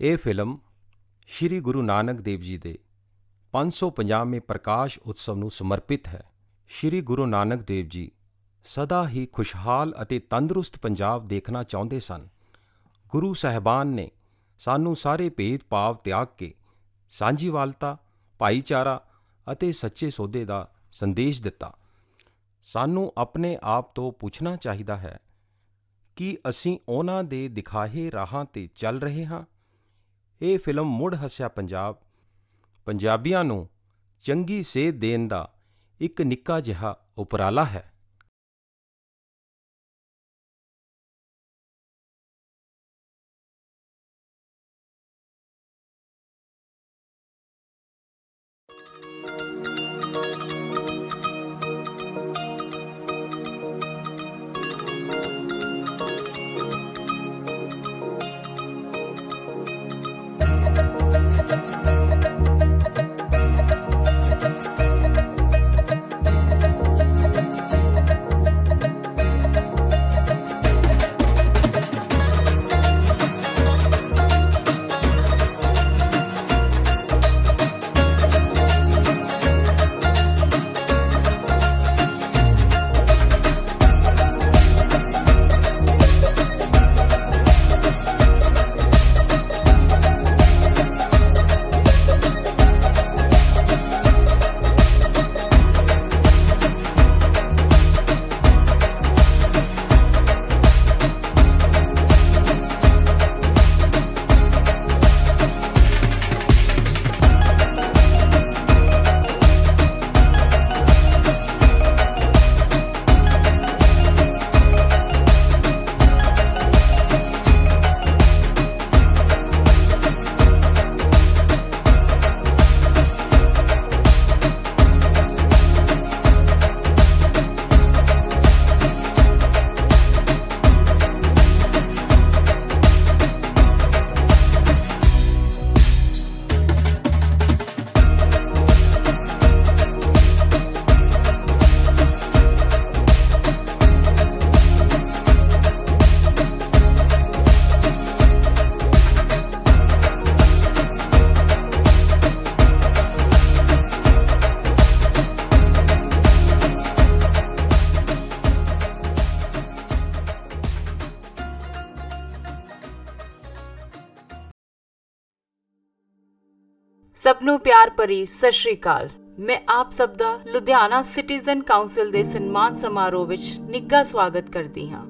ਇਹ ਫਿਲਮ ਸ਼੍ਰੀ ਗੁਰੂ ਨਾਨਕ ਦੇਵ ਜੀ ਦੇ 550ਵੇਂ ਪ੍ਰਕਾਸ਼ ਉਤਸਵ ਨੂੰ ਸਮਰਪਿਤ ਹੈ। ਸ਼੍ਰੀ ਗੁਰੂ ਨਾਨਕ ਦੇਵ ਜੀ ਸਦਾ ਹੀ ਖੁਸ਼ਹਾਲ ਅਤੇ ਤੰਦਰੁਸਤ ਪੰਜਾਬ ਦੇਖਣਾ ਚਾਹੁੰਦੇ ਸਨ। ਗੁਰੂ ਸਾਹਿਬਾਨ ਨੇ ਸਾਨੂੰ ਸਾਰੇ ਭੇਦ-ਭਾਵ ਤਿਆਗ ਕੇ ਸਾਂਝੀਵਾਲਤਾ, ਭਾਈਚਾਰਾ ਅਤੇ ਸੱਚੇ ਸੌਦੇ ਦਾ ਸੰਦੇਸ਼ ਦਿੱਤਾ। ਸਾਨੂੰ ਆਪਣੇ ਆਪ ਤੋਂ ਪੁੱਛਣਾ ਚਾਹੀਦਾ ਹੈ ਕਿ ਅਸੀਂ ਉਹਨਾਂ ਦੇ ਦਿਖਾਏ ਰਾਹਾਂ 'ਤੇ ਚੱਲ ਰਹੇ ਹਾਂ। ਇਹ ਫਿਲਮ ਮੁੜ ਹੱਸਿਆ ਪੰਜਾਬ ਪੰਜਾਬੀਆਂ ਨੂੰ ਚੰਗੀ ਸੇਧ ਦੇਣ ਦਾ ਇੱਕ ਨਿੱਕਾ ਜਿਹਾ ਉਪਰਾਲਾ ਹੈ। ਸਭ ਨੂੰ ਪਿਆਰ ਭਰੀ ਸਤਿ ਸ਼੍ਰੀ ਅਕਾਲ। ਮੈਂ ਆਪ ਸਭ ਦਾ ਲੁਧਿਆਣਾ ਸਿਟੀਜ਼ਨ ਕਾਉਂਸਲ ਦੇ ਸਨਮਾਨ ਸਮਾਰੋਹ ਵਿੱਚ ਨਿੱਘਾ ਸਵਾਗਤ ਕਰਦੀ ਹਾਂ।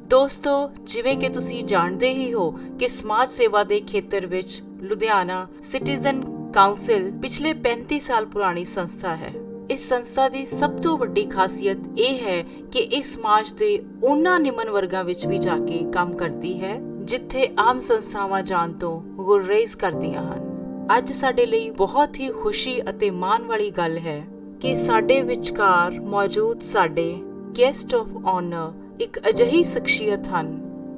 ਦੋਸਤੋ, ਜਿਵੇਂ ਕਿ ਤੁਸੀਂ ਜਾਣਦੇ ਹੀ ਹੋ ਕਿ ਸਮਾਜ ਸੇਵਾ ਦੇ ਖੇਤਰ ਵਿੱਚ ਲੁਧਿਆਣਾ ਸਿਟੀਜ਼ਨ ਕਾਉਂਸਲ ਪਿਛਲੇ 35 ਸਾਲ ਪੁਰਾਣੀ ਸੰਸਥਾ ਹੈ। ਇਸ ਸੰਸਥਾ ਦੀ ਸਭ ਤੋਂ ਵੱਡੀ ਖਾਸੀਅਤ ਇਹ ਹੈ ਕਿ ਇਹ ਸਮਾਜ ਦੇ ਉਹਨਾਂ ਨਿਮਨ ਵਰਗਾਂ ਵਿੱਚ ਵੀ ਜਾ ਕੇ ਕੰਮ ਕਰਦੀ ਹੈ ਜਿੱਥੇ ਆਮ ਸੰਸਥਾਵਾਂ ਜਾਣ ਤੋਂ ਗੁਰੇਜ਼ ਕਰਦੀਆਂ ਹਨ। ਅੱਜ ਸਾਡੇ ਲਈ ਬਹੁਤ ਹੀ ਖੁਸ਼ੀ ਅਤੇ ਮਾਣ ਵਾਲੀ ਗੱਲ ਹੈ ਕਿ ਸਾਡੇ ਵਿਚਕਾਰ ਮੌਜੂਦ ਸਾਡੇ ਗੈਸਟ ਆਫ ਆਨਰ ਇੱਕ ਅਜਿਹੀ ਸ਼ਖਸੀਅਤ ਹਨ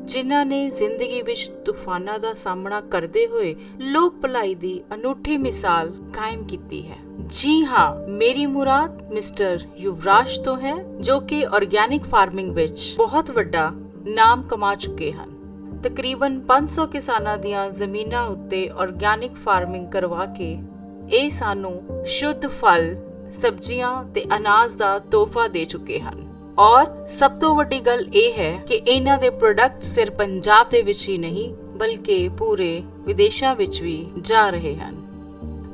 ਜਿਨ੍ਹਾਂ ਨੇ ਜ਼ਿੰਦਗੀ ਵਿੱਚ ਤੂਫਾਨਾਂ ਦਾ ਸਾਹਮਣਾ ਕਰਦੇ ਹੋਏ ਲੋਕ ਭਲਾਈ ਦੀ ਅਨੂਠੀ ਮਿਸਾਲ ਕਾਇਮ ਕੀਤੀ ਹੈ। ਜੀ ਹਾਂ, ਮੇਰੀ ਮੁਰਾਦ ਮਿਸਟਰ ਯੁਵਰਾਜ ਤੋਂ ਹੈ, ਜੋ ਕਿ ਆਰਗੈਨਿਕ ਫਾਰਮਿੰਗ ਵਿੱਚ ਬਹੁਤ ਵੱਡਾ ਨਾਮ ਕਮਾ ਚੁੱਕੇ ਹਨ। ਤਕਰੀਬਨ 500 ਕਿਸਾਨਾਂ ਦੀਆਂ ਜ਼ਮੀਨਾਂ ਉੱਤੇ ਆਰਗੈਨਿਕ ਫਾਰਮਿੰਗ ਕਰਵਾ ਕੇ ਇਹ ਸਾਨੂੰ ਸ਼ੁੱਧ ਫਲ, ਸਬਜ਼ੀਆਂ ਤੇ ਅਨਾਜ ਦਾ ਤੋਹਫਾ ਦੇ ਚੁੱਕੇ ਹਨ। ਔਰ ਸਭ ਤੋਂ ਵੱਡੀ ਗੱਲ ਇਹ ਹੈ ਕਿ ਇਹਨਾਂ ਦੇ ਪ੍ਰੋਡਕਟ ਸਿਰਫ ਪੰਜਾਬ ਦੇ ਵਿੱਚ ਹੀ ਨਹੀਂ ਬਲਕਿ ਪੂਰੇ ਵਿਦੇਸ਼ਾਂ ਵਿੱਚ ਵੀ ਜਾ ਰਹੇ ਹਨ।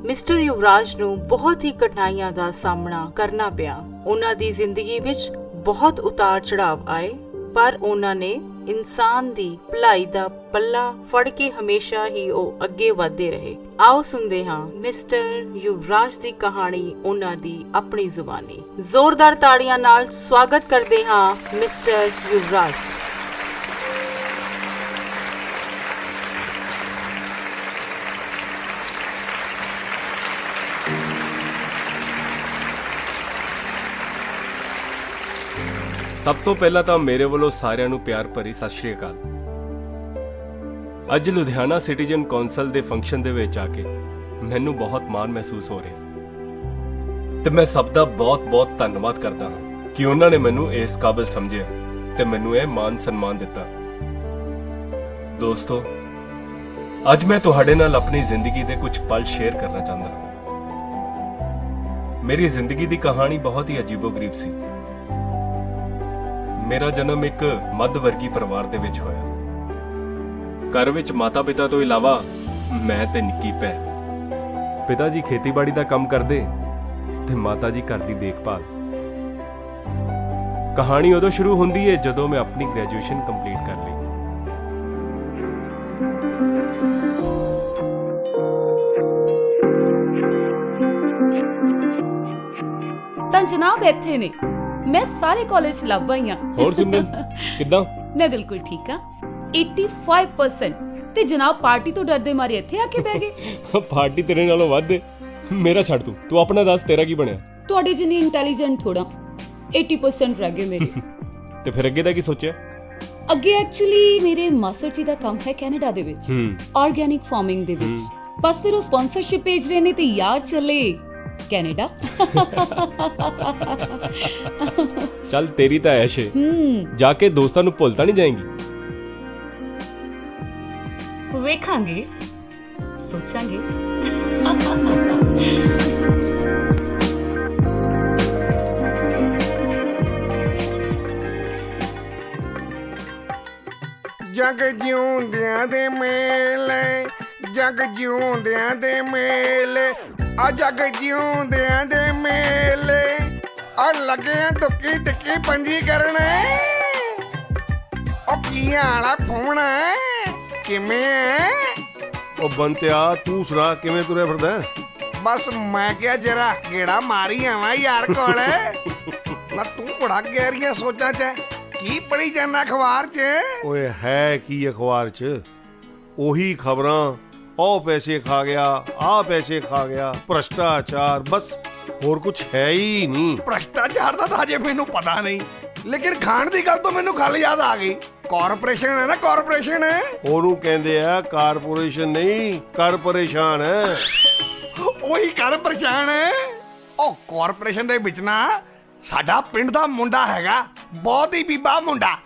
ਮਿਸਟਰ ਯੁਵਰਾਜ ਨੂੰ ਬਹੁਤ ਹੀ ਕਠਿਨਾਈਆਂ ਦਾ ਸਾਹਮਣਾ ਕਰਨਾ ਪਿਆ। ਉਹਨਾਂ ਦੀ ਜ਼ਿੰਦਗੀ ਵਿੱਚ ਬਹੁਤ ਉਤਾਰ ਚੜਾਵ ਆਏ, ਪਰ ਉਹਨਾਂ ਨੇ ਇਨਸਾਨ ਦੀ ਭਲਾਈ ਦਾ ਪੱਲਾ ਫੜ ਕੇ ਹਮੇਸ਼ਾ ਹੀ ਉਹ ਅੱਗੇ ਵਧਦੇ ਰਹੇ। ਆਓ ਸੁਣਦੇ ਹਾਂ ਮਿਸਟਰ ਯੁਵਰਾਜ ਦੀ ਕਹਾਣੀ ਉਹਨਾਂ ਦੀ ਆਪਣੀ ਜ਼ੁਬਾਨੀ। ਜ਼ੋਰਦਾਰ ਤਾੜੀਆਂ ਨਾਲ ਸਵਾਗਤ ਕਰਦੇ ਹਾਂ ਮਿਸਟਰ ਯੁਵਰਾਜ। ਸਭ ਤੋਂ ਪਹਿਲਾਂ ਤਾਂ ਮੇਰੇ ਵੱਲੋਂ ਸਾਰਿਆਂ ਨੂੰ ਪਿਆਰ ਭਰੀ ਸਤਿ ਸ਼੍ਰੀ ਅਕਾਲ। ਅੱਜ ਲੁਧਿਆਣਾ ਸਿਟੀਜ਼ਨ ਕਾਉਂਸਲ ਦੇ ਫੰਕਸ਼ਨ ਦੇ ਵਿੱਚ ਆ ਕੇ ਮੈਨੂੰ ਬਹੁਤ ਮਾਣ ਮਹਿਸੂਸ ਹੋ ਰਿਹਾ ਤੇ ਮੈਂ ਸਭ ਦਾ ਬਹੁਤ-ਬਹੁਤ ਧੰਨਵਾਦ ਕਰਦਾ ਹਾਂ ਕਿ ਉਹਨਾਂ ਨੇ ਮੈਨੂੰ ਇਸ ਕਾਬਿਲ ਸਮਝਿਆ ਤੇ ਮੈਨੂੰ ਇਹ ਮਾਣ ਸਨਮਾਨ ਦਿੱਤਾ। ਦੋਸਤੋ, ਅੱਜ ਮੈਂ ਤੁਹਾਡੇ ਨਾਲ ਆਪਣੀ ਜ਼ਿੰਦਗੀ ਦੇ ਕੁਝ ਪਲ ਸ਼ੇਅਰ ਕਰਨਾ ਚਾਹੁੰਦਾ ਹਾਂ। ਮੇਰੀ ਜ਼ਿੰਦਗੀ ਦੀ ਕਹਾਣੀ ਬਹੁਤ ਹੀ ਅਜੀਬੋ-ਗਰੀਬ ਸੀ। ਮੇਰਾ ਜਨਮ ਇੱਕ ਮੱਧ ਵਰਗੀ ਪਰਿਵਾਰ ਦੇ ਵਿੱਚ ਹੋਇਆ। ਘਰ ਵਿੱਚ ਮਾਤਾ-ਪਿਤਾ ਤੋਂ ਇਲਾਵਾ ਮੈਂ ਤੇ ਨਿੱਕੀ ਭੈਣ। ਪਿਤਾ ਜੀ ਖੇਤੀਬਾੜੀ ਦਾ ਕੰਮ ਕਰਦੇ ਤੇ ਮਾਤਾ ਜੀ ਘਰ ਦੀ ਦੇਖਭਾਲ। ਕਹਾਣੀ ਉਦੋਂ ਸ਼ੁਰੂ ਹੁੰਦੀ ਹੈ ਜਦੋਂ ਮੈਂ ਆਪਣੀ ਗ੍ਰੈਜੂਏਸ਼ਨ ਕੰਪਲੀਟ ਕਰ ਲਈ। ਤਾਂ ਜਨਾਬ ਇੱਥੇ ਨੇ। ਮੈਂ ਸਾਰੇ ਕਾਲਜ ਲੱਭ ਆਈ ਹਾਂ। ਹੋਰ ਸਿਮਰਨ ਕਿੱਦਾਂ? ਮੈਂ ਬਿਲਕੁਲ ਠੀਕ ਹਾਂ, 85%। ਤੇ ਜਨਾਬ ਪਾਰਟੀ ਤੋਂ ਡਰਦੇ ਮਾਰੇ ਇੱਥੇ ਆ ਕੇ ਬਹਿ ਗਏ। ਪਾਰਟੀ ਤੇਰੇ ਨਾਲੋਂ ਵੱਧ ਹੈ। ਮੇਰਾ ਛੱਡ ਤੂੰ ਆਪਣਾ ਦੱਸ, ਤੇਰਾ ਕੀ ਬਣਿਆ? ਤੁਹਾਡੇ ਜਿੰਨੀ ਇੰਟੈਲੀਜੈਂਟ ਥੋੜਾ, 80% ਰਹਿ ਗਏ ਮੇਰੇ। ਤੇ ਫਿਰ ਅੱਗੇ ਦਾ ਕੀ ਸੋਚਿਆ? ਅੱਗੇ ਐਕਚੁਅਲੀ ਮੇਰੇ ਮਾਸਟਰ ਜੀ ਦਾ ਕੰਮ ਹੈ ਕੈਨੇਡਾ ਦੇ ਵਿੱਚ, ਆਰਗੈਨਿਕ ਫਾਰਮਿੰਗ ਦੇ ਵਿੱਚ। ਬਸ ਫਿਰ ਉਹ ਸਪਾਂਸਰਸ਼ਿਪ ਭੇਜ ਰਹੇ ਨੇ ਤੇ ਯਾਰ ਚੱਲੇ ਕੈਨੇਡਾ। ਚੱਲ ਤੇਰੀ ਤਾਂ ਐਸ਼ ਹੈ, ਜਾ ਕੇ ਦੋਸਤਾਂ ਨੂੰ ਭੁੱਲ ਤਾਂ ਨਹੀਂ ਜਾਏਂਗੀ? ਵੇਖਾਂਗੇ, ਸੋਚਾਂਗੇ। ਜਗ ਜਿਉਂਦਿਆਂ ਦੇ ਮੇਲੇ, ਜਗ ਜਿਉਂਦਿਆਂ ਦੇ ਮੇਲੇ, ਆ ਜਗ ਜਿਉਂਦਿਆਂ ਦੇ ਮੇਲੇ, ਆ ਲੱਗਿਆ ਦੁੱਕੀ ਟਿੱਕੀ ਪੰਜੀ ਕਰਨ। ਉਹ ਕੀ ਹਾਲਾ ਫੋਨ ਕਿਵੇਂ ਐ? ਉਹ ਬੰਤਿਆ, ਤੂੰ ਸੁਣਾ ਕਿਵੇਂ ਤੁਰਿਆ ਫਿਰਦਾ? ਬਸ ਮੈਂ ਕਿਹਾ ਜਰਾ ਗੇੜਾ ਮਾਰੀ ਆਵਾਂ ਯਾਰ ਕੋਲ। ਨਾ ਤੂੰ ਬੜਾ ਗਹਿਰੀਆਂ ਸੋਚਾਂ ਚ ਐ। ਕੀ ਪੜੀ ਜਾਂਦਾ ਅਖਬਾਰ 'ਚ? ਓਏ ਹੈ ਕੀ ਅਖਬਾਰ 'ਚ? ਉਹੀ ਖਬਰਾਂ, ਉਹ ਪੈਸੇ ਖਾ ਗਿਆ, ਆਹ ਪੈਸੇ ਖਾ ਗਿਆ, ਭ੍ਰਸ਼ਟਾਚਾਰ, ਬਸ ਹੋਰ ਕੁਝ ਹੈ ਹੀ ਨਹੀਂ। ਭ੍ਰਸ਼ਟਾਚਾਰ ਦਾ ਤਾਂ ਹਜੇ ਮੈਨੂੰ ਪਤਾ ਨਹੀਂ, ਲੇਕਿਨ ਖਾਣ ਦੀ ਗੱਲ ਤੋਂ ਮੈਨੂੰ ਗੱਲ ਯਾਦ ਆ ਗਈ। ਕਾਰਪੋਰੇਸ਼ਨ ਹੈ ਨਾ, ਕਾਰਪੋਰੇਸ਼ਨ। ਉਹਨੂੰ ਕਹਿੰਦੇ ਆ ਕਾਰਪੋਰੇਸ਼ਨ ਨਹੀਂ, ਕਰ ਪਰੇਸ਼ਾਨ ਹੈ। ਉਹੀ ਕਰ ਪਰੇਸ਼ਾਨ ਹੈ। ਉਹ ਕਾਰਪੋਰੇਸ਼ਨ ਦੇ ਵਿੱਚ ਨਾ ਸਾਡਾ ਪਿੰਡ ਦਾ ਮੁੰਡਾ ਹੈਗਾ, ਬਹੁਤ ਹੀ ਬੀਬਾ ਮੁੰਡਾ,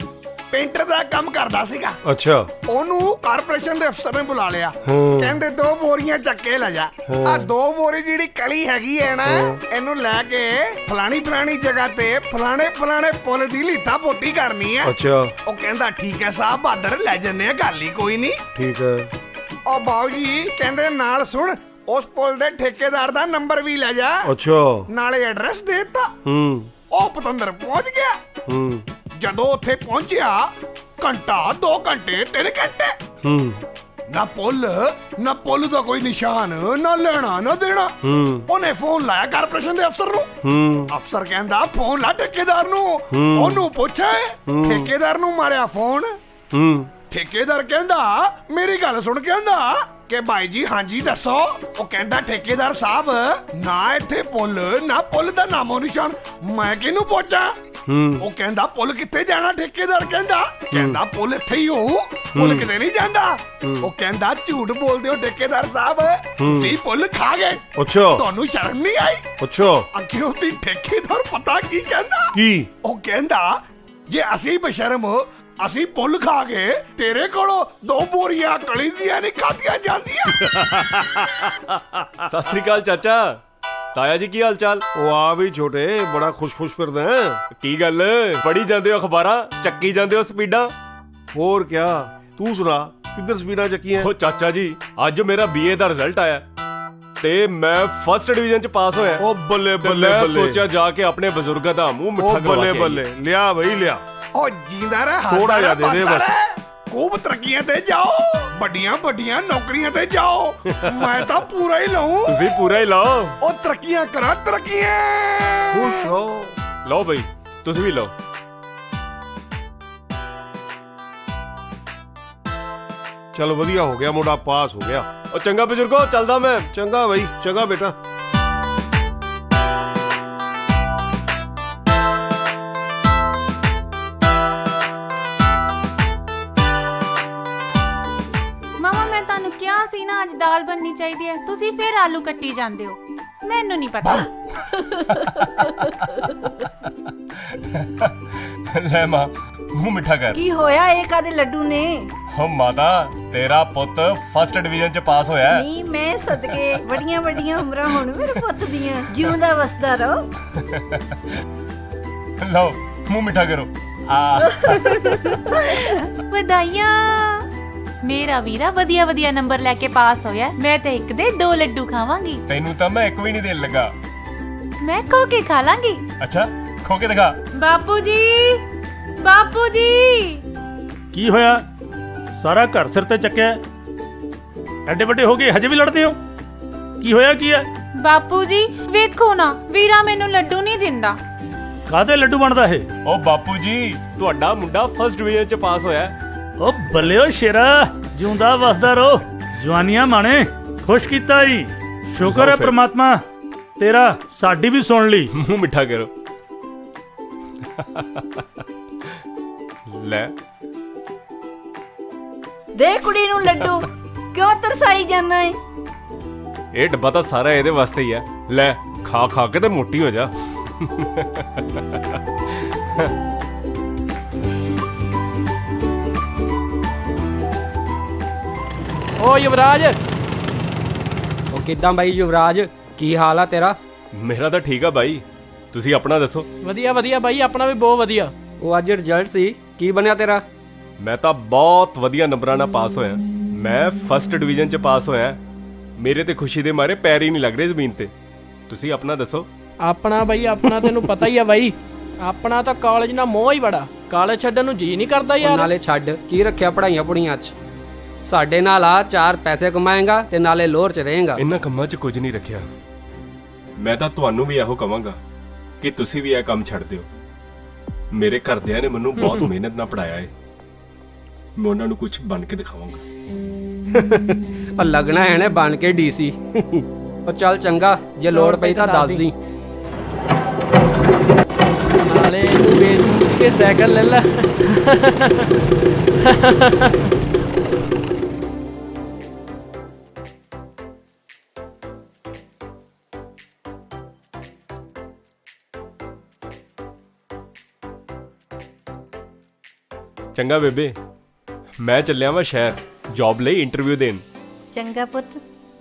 ਪੇਂਟਰ ਦਾ ਕੰਮ ਕਰਦਾ ਸੀਗਾ। ਅੱਛਾ। ਉਹਨੂੰ ਕਾਰਪੋਰੇਸ਼ਨ ਦੇ ਅਫਸਰ ਨੇ ਬੁਲਾ ਲਿਆ। ਕਹਿੰਦੇ 2 ਬੋਰੀਆਂ ਚੱਕੇ ਲੈ ਜਾ। ਆ 2 ਬੋਰੀ ਜਿਹੜੀ ਕਲੀ ਹੈਗੀ ਹੈ ਨਾ, ਇਹਨੂੰ ਲੈ ਕੇ ਫਲਾਣੀ ਜਗ੍ਹਾ ਤੇ ਫਲਾਣੇ ਪੁੱਲ ਦੀ ਲੀਤਾ ਪੋਤੀ ਕਰਨੀ ਹੈ। ਅੱਛਾ। ਉਹ ਕਹਿੰਦਾ ਠੀਕ ਹੈ ਸਾਹਿਬ ਬਹਾਦਰ, ਲੈ ਜੰਨੇ ਆ, ਗੱਲ ਹੀ ਕੋਈ ਨਹੀਂ। ਠੀਕ ਹੈ। ਉਹ ਬਾਊ ਜੀ ਕਹਿੰਦੇ ਨਾਲ ਸੁਣ, ਉਸ ਪੁੱਲ ਦੇ ਠੇਕੇਦਾਰ ਦਾ ਨੰਬਰ ਵੀ ਲੈ ਜਾ। ਅੱਛਾ। ਨਾਲੇ ਐਡਰੈਸ ਦੇ ਦਿੱਤਾ। ਉਹ ਪਤੰਦਰ ਪਹੁੰਚ ਗਿਆ। ਜਦੋਂ ਉੱਥੇ ਪਹੁੰਚਿਆ, ਘੰਟਾ 2 ਘੰਟੇ 3 ਘੰਟੇ ਨਾ ਪੁੱਲ ਦਾ ਕੋਈ ਨਿਸ਼ਾਨ, ਨਾ ਲੈਣਾ ਨਾ ਦੇਣਾ। ਉਹਨੇ ਫੋਨ ਲਾਇਆ ਕਾਰਪੋਰੇਸ਼ਨ ਦੇ ਅਫਸਰ ਨੂੰ। ਅਫਸਰ ਕਹਿੰਦਾ ਫੋਨ ਲਾ ਠੇਕੇਦਾਰ ਨੂੰ, ਉਹਨੂੰ ਪੁੱਛੇ। ਠੇਕੇਦਾਰ ਨੂੰ ਮਾਰਿਆ ਫੋਨ। ਠੇਕੇਦਾਰ ਕਹਿੰਦਾ ਮੇਰੀ ਗੱਲ ਸੁਣ, ਕਹਿੰਦਾ ਕਿ ਭਾਈ ਜੀ ਹਾਂਜੀ ਦੱਸੋ। ਉਹ ਕਹਿੰਦਾ ਠੇਕੇਦਾਰ ਸਾਹਿਬ, ਨਾ ਇੱਥੇ ਪੁੱਲ, ਨਾ ਪੁੱਲ ਦਾ ਨਾਮੋ ਨਿਸ਼ਾਨ, ਮੈਂ ਕਿਹਨੂੰ ਪੁੱਛਾਂ? ਉਹ ਕਹਿੰਦਾ ਪੁੱਲ ਕਿੱਥੇ ਜਾਣਾ? ਠੇਕੇਦਾਰ ਕਹਿੰਦਾ ਪੁੱਲ ਇੱਥੇ ਹੀ ਹੋਊ, ਪੁੱਲ ਕਿਤੇ ਨਹੀਂ ਜਾਂਦਾ। ਉਹ ਕਹਿੰਦਾ ਝੂਠ ਬੋਲਦੇ ਹੋ ਠੇਕੇਦਾਰ ਸਾਹਿਬ, ਤੁਸੀਂ ਪੁੱਲ ਖਾ ਗਏ। ਅੱਛਾ। ਤੁਹਾਨੂੰ ਸ਼ਰਮ ਨਹੀਂ ਆਈ? ਅੱਛਾ। ਅੱਗੇ ਉਹਦੀ ਠੇਕੇਦਾਰ ਪਤਾ ਕੀ ਕਹਿੰਦਾ? ਕੀ? ਉਹ ਕਹਿੰਦਾ ਜੇ ਅਸੀਂ ਬਸ਼ਰਮ ਅਸੀਂ ਪੁੱਲ ਖਾ ਗਏ, ਤੇਰੇ ਕੋਲੋਂ 2 ਬੋਰੀਆਂ ਕਲੀ ਦੀਆਂ ਨਹੀਂ ਖਾਧੀਆਂ ਜਾਂਦੀਆਂ। ਸਤਿ ਸ੍ਰੀ ਅਕਾਲ ਚਾਚਾ। ਤਾਇਆ ਜੀ ਕੀ ਹਾਲ ਚਾਲ? ਉਹ ਆ ਵੀ ਛੋਟੇ, ਬੜਾ ਖੁਸ਼ ਫਿਰਦਾ ਹੈ। ਕੀ ਗੱਲ, ਪੜੀ ਜਾਂਦੇ ਹੋ ਅਖਬਾਰਾਂ, ਚੱਕੀ ਜਾਂਦੇ ਹੋ ਸਪੀਡਾਂ? ਹੋਰ ਕਿਆ, ਤੂੰ ਸੁਣਾ ਕਿੱਧਰ ਸਪੀਡਾਂ ਚੱਕੀਆਂ? ਉਹ ਚਾਚਾ ਜੀ, ਅੱਜ ਮੇਰਾ BA ਦਾ ਰਿਜ਼ਲਟ ਆਇਆ ਤੇ ਮੈਂ ਫਸਟ ਡਿਵੀਜ਼ਨ ਚ ਪਾਸ ਹੋਇਆ। ਉਹ ਬੱਲੇ ਬੱਲੇ ਮੈਂ ਬੱਲੇ। ਸੋਚਿਆ ਜਾ ਕੇ ਆਪਣੇ ਬਜ਼ੁਰਗਾਂ ਦਾ ਮੂੰਹ ਮਿੱਠਾ ਉਹ ਕਰਵਾ ਬੱਲੇ ਕੇ ਬੱਲੇ, ਲਿਆ ਬਈ ਲਿਆ। ਉਹ ਜੀਂਦਾ ਰਹਿ, ਥੋੜਾ ਜਿਹਾ ਦੇ ਦੇ ਬਸ। ਖੂਬ ਤਰੱਕੀਆਂ ਤੇ ਜਾਓ, ਵੱਡੀਆਂ ਨੌਕਰੀਆਂ ਤੇ ਜਾਓ। ਮੈਂ ਤਾਂ ਪੂਰਾ ਹੀ ਲਊਂ। ਤੁਸੀਂ ਪੂਰਾ ਹੀ ਲਾਓ। ਉਹ ਤਰੱਕੀਆਂ ਕਰਾਂ, ਤਰੱਕੀਆਂ। ਖੁਸ਼ ਹੋ। ਲਓ ਬਈ, ਤੁਸੀਂ ਵੀ ਲਓ। ਚਲ ਵਧੀਆ ਹੋ ਗਿਆ, ਮੁੰਡਾ ਪਾਸ ਹੋ ਗਿਆ। ਉਹ ਚੰਗਾ ਬਜ਼ੁਰਗੋ, ਚੱਲਦਾ ਮੈਂ। ਚੰਗਾ ਬਈ, ਚੰਗਾ ਬੇਟਾ। ਮਾਮਾ ਮੈਂ ਤੁਹਾਨੂੰ ਕਿਹਾ ਸੀ ਨਾ ਅੱਜ ਦਾਲ ਬਣਨੀ ਚਾਹੀਦੀ ਹੈ, ਤੁਸੀਂ ਫਿਰ ਆਲੂ ਕੱਟੀ ਜਾਂਦੇ ਹੋ। ਮੈਨੂੰ ਨਹੀਂ ਪਤਾ। ਲੈ ਮਾਂ, ਮੂੰਹ ਮਿੱਠਾ ਕਰ। ਕੀ ਹੋਇਆ ਇਹ ਕਾਦੇ ਲੱਡੂ ਨੇ? ਹੋ ਮਾਤਾ ਤੇਰਾ ਪੁੱਤ ਫਸਟ ਡਿਵੀਜ਼ਨ ਚ ਪਾਸ ਹੋਇਆ ਹੈ। ਨਹੀਂ ਮੈਂ ਸਦਕੇ ਬੜੀਆਂ ਵੱਡੀਆਂ ਉਮਰਾਂ ਹੋਣ ਮੇਰੇ ਪੁੱਤ ਦੀਆਂ, ਜਿਉਂਦਾ ਵਸਦਾ ਰਹੋ। ਲਓ ਮੂੰਹ ਮਿੱਠਾ ਕਰੋ। ਆ ਵਧਾਈਆਂ। ਮੇਰਾ ਵੀਰਾ ਵਧੀਆ ਵਧੀਆ ਨੰਬਰ ਲੈ ਕੇ ਪਾਸ ਹੋਇਆ। ਮੈਂ ਤੇ ਇੱਕ ਦੇ 2 ਲੱਡੂ ਖਾਵਾਂਗੀ। ਤੈਨੂੰ ਤਾਂ ਮੈਂ ਇੱਕ ਵੀ ਨਹੀਂ ਦੇਣ ਲੱਗਾ। ਮੈਂ ਖੋ ਕੇ ਖਾ ਲਾਂਗੀ। ਅੱਛਾ ਖੋ ਕੇ ਦਿਖਾ। ਬਾਪੂ ਜੀ, ਬਾਪੂ ਜੀ। ਕੀ ਹੋਇਆ? ਸਾਰਾ ਘਰ ਸਿਰ ਤੇ ਚੱਕਿਆ, ਐਡੇ ਵੱਡੇ ਹੋ ਗਏ ਹਜੇ ਵੀ ਲੜਦੇ ਹੋ? ਕੀ ਹੋਇਆ ਕੀ ਹੈ? ਬਾਪੂ ਜੀ ਵੇਖੋ ਨਾ, ਵੀਰਾ ਮੈਨੂੰ ਲੱਡੂ ਨਹੀਂ ਦਿੰਦਾ। ਕਾਹਦੇ ਲੱਡੂ ਬਣਦਾ ਇਹ? ਉਹ ਬਾਪੂ ਜੀ ਤੁਹਾਡਾ ਮੁੰਡਾ ਫਸਟ ਡਿਵੀਜ਼ਨ ਚ ਪਾਸ ਹੋਇਆ ਹੈ। ਓ ਬੱਲਿਓ ਸ਼ੇਰਾ, ਜਿਉਂਦਾ ਵਸਦਾ ਰਹੋ। ਜਵਾਨੀਆਂ ਮਾਣੇ, ਖੁਸ਼ ਕੀਤਾ ਈ। ਸ਼ੁਕਰ ਹੈ ਫਿਰ। ਪ੍ਰਮਾਤਮਾ ਤੇਰਾ, ਸਾਡੀ ਵੀ ਸੁਣ ਲਈ। ਮੂੰਹ ਮਿੱਠਾ ਕਰੋ। ਲੈ ਦੇ ਕੁੜੀ ਨੂੰ ਲੱਡੂ, ਕਿਉਂ ਤਰਸਾਈ ਜਾਂਦਾ ਏ? ਇਹ ਡੱਬਾ ਤਾਂ ਸਾਰਾ ਇਹਦੇ ਵਾਸਤੇ ਹੀ ਹੈ। ਲੈ ਖਾ ਖਾ ਕੇ ਤੇ ਮੋਟੀ ਹੋ ਜਾ। ਓ ਯੁਵਰਾਜ, ਉਹ ਕਿੱਦਾਂ ਬਾਈ ਯੁਵਰਾਜ, ਕੀ ਹਾਲ ਆ ਤੇਰਾ? ਮੇਰਾ ਤਾਂ ਠੀਕ ਆ ਬਾਈ, ਤੁਸੀਂ ਆਪਣਾ ਦੱਸੋ। ਵਧੀਆ ਵਧੀਆ ਬਾਈ, ਆਪਣਾ ਵੀ ਬਹੁਤ ਵਧੀਆ। ਉਹ ਅੱਜ ਰਿਜ਼ਲਟ ਸੀ, ਕੀ ਬਣਿਆ ਤੇਰਾ? ਮੈਂ ਤਾਂ ਬਹੁਤ ਵਧੀਆ ਨੰਬਰਾਂ ਨਾਲ ਪਾਸ ਹੋਇਆ। ਮੈਂ ਫਸਟ ਡਿਵੀਜ਼ਨ ਚ ਪਾਸ ਹੋਇਆ। ਮੇਰੇ ਤੇ ਖੁਸ਼ੀ ਦੇ ਮਾਰੇ ਪੈਰ ਹੀ ਨਹੀਂ ਲੱਗ ਰਹੇ ਜ਼ਮੀਨ ਤੇ। ਤੁਸੀਂ ਆਪਣਾ ਦੱਸੋ। ਆਪਣਾ ਬਾਈ, ਆਪਣਾ ਤੈਨੂੰ ਪਤਾ ਹੀ ਆ ਬਾਈ, ਆਪਣਾ ਤਾਂ ਕਾਲਜ ਨਾਲ ਮੋਹ ਹੀ ਬੜਾ। ਕਾਲਜ ਛੱਡਣ ਨੂੰ ਜੀ ਨਹੀਂ ਕਰਦਾ ਉਹ ਯਾਰ। ਨਾਲੇ ਛੱਡ, ਕੀ ਰੱਖਿਆ ਪੜਾਈਆਂ ਪੁੜੀਆਂ 'ਚ? ਸਾਡੇ ਨਾਲ ਆ, 4 ਪੈਸੇ ਕਮਾਏਗਾ ਤੇ ਨਾਲੇ ਲੋਰ 'ਚ ਰਹੇਗਾ। ਇਹਨਾਂ ਕੰਮਾਂ 'ਚ ਕੁਝ ਨਹੀਂ ਰੱਖਿਆ। ਮੈਂ ਤਾਂ ਤੁਹਾਨੂੰ ਵੀ ਇਹੋ ਕਵਾਂਗਾ ਕਿ ਤੁਸੀਂ ਵੀ ਇਹ ਕੰਮ ਛੱਡ ਦਿਓ। ਮੇਰੇ ਘਰਦਿਆਂ ਨੇ ਮੈਨੂੰ ਬਹੁਤ ਮਿਹਨਤ ਨਾਲ ਪੜਾਇਆ ਏ। ਮੈਂ ਉਹਨਾਂ ਨੂੰ ਕੁਝ ਬਣ ਕੇ ਦਿਖਾਵਾਂਗਾ। ਉਹ ਲੱਗਣਾ ਹੈ ਨੇ ਬਣ ਕੇ ਡੀਸੀ। ਉਹ ਚੱਲ ਚੰਗਾ, ਜੇ ਲੋੜ ਪਈ ਤਾਂ ਦੱਸ ਦੀ। ਨਾਲੇ ਤੂੰ ਵੇਚ ਕੇ ਸਾਈਕਲ ਲੈ ਲੈ। ਚੰਗਾ ਬੇਬੇ, ਮੈਂ ਚੱਲਿਆ ਵਾਂ ਸ਼ਹਿਰ ਜੌਬ ਲਈ ਇੰਟਰਵਿਊ ਦੇਣ। ਚੰਗਾ ਪੁੱਤ,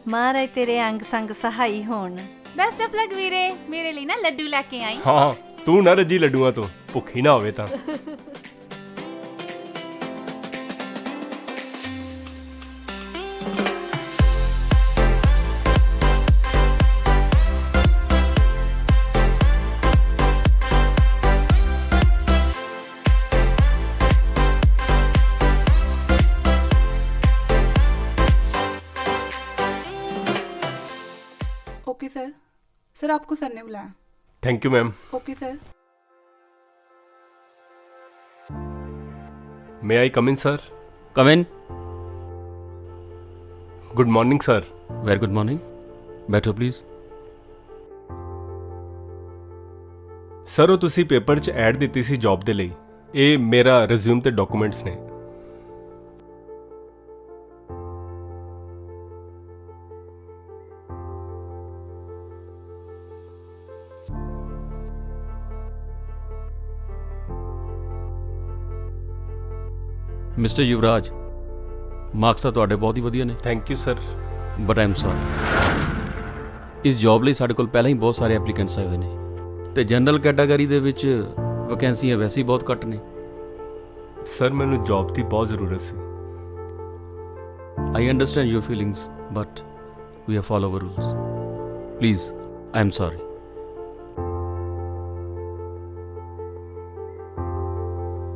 ਮਹਾਰਾਜ ਤੇਰੇ ਅੰਗ ਸੰਗ ਸਹਾਈ ਹੋਣ। ਬੈਸਟ ਆਫ ਲੱਕ ਵੀਰੇ, ਮੇਰੇ ਲਈ ਨਾ ਲੱਡੂ ਲੈ ਕੇ ਆਈ। ਹਾਂ ਤੂੰ ਨਾ ਰੱਜੀ ਲੱਡੂਆਂ ਤੋਂ, ਭੁੱਖੀ ਨਾ ਹੋਵੇ ਤਾਂ। ओके सर, सर आपको सर ने बुलाया। Thank you ma'am. Okay sir. May I come in sir? Come in. Good morning sir. Very good morning, बैठो प्लीज। ਸਰ ਉਹ ਤੁਸੀਂ ਪੇਪਰ 'ਚ ਐਡ ਦਿੱਤੀ ਸੀ ਜੌਬ ਦੇ ਲਈ, ਇਹ ਮੇਰਾ ਰਿਜ਼ਿਊਮ ਤੇ ਡਾਕੂਮੈਂਟਸ ਨੇ। ਮਿਸਟਰ ਯੁਵਰਾਜ, ਮਾਰਕਸ ਤਾਂ ਤੁਹਾਡੇ ਬਹੁਤ ਹੀ ਵਧੀਆ ਨੇ। Thank you sir. But I am sorry, ਇਸ ਜੌਬ ਲਈ ਸਾਡੇ ਕੋਲ ਪਹਿਲਾਂ ਹੀ ਬਹੁਤ ਸਾਰੇ ਐਪਲੀਕੈਂਟਸ ਆਏ ਹੋਏ ਨੇ ਤੇ ਜਨਰਲ ਕੈਟਾਗਰੀ ਦੇ ਵਿੱਚ ਵੈਕੈਂਸੀਆਂ ਵੈਸੇ ਹੀ ਬਹੁਤ ਘੱਟ ਨੇ। ਸਰ ਮੈਨੂੰ ਜੌਬ ਦੀ ਬਹੁਤ ਜ਼ਰੂਰਤ ਸੀ। I understand your feelings but we have follow our rules. Please, I am sorry.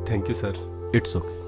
Thank you sir. It's okay.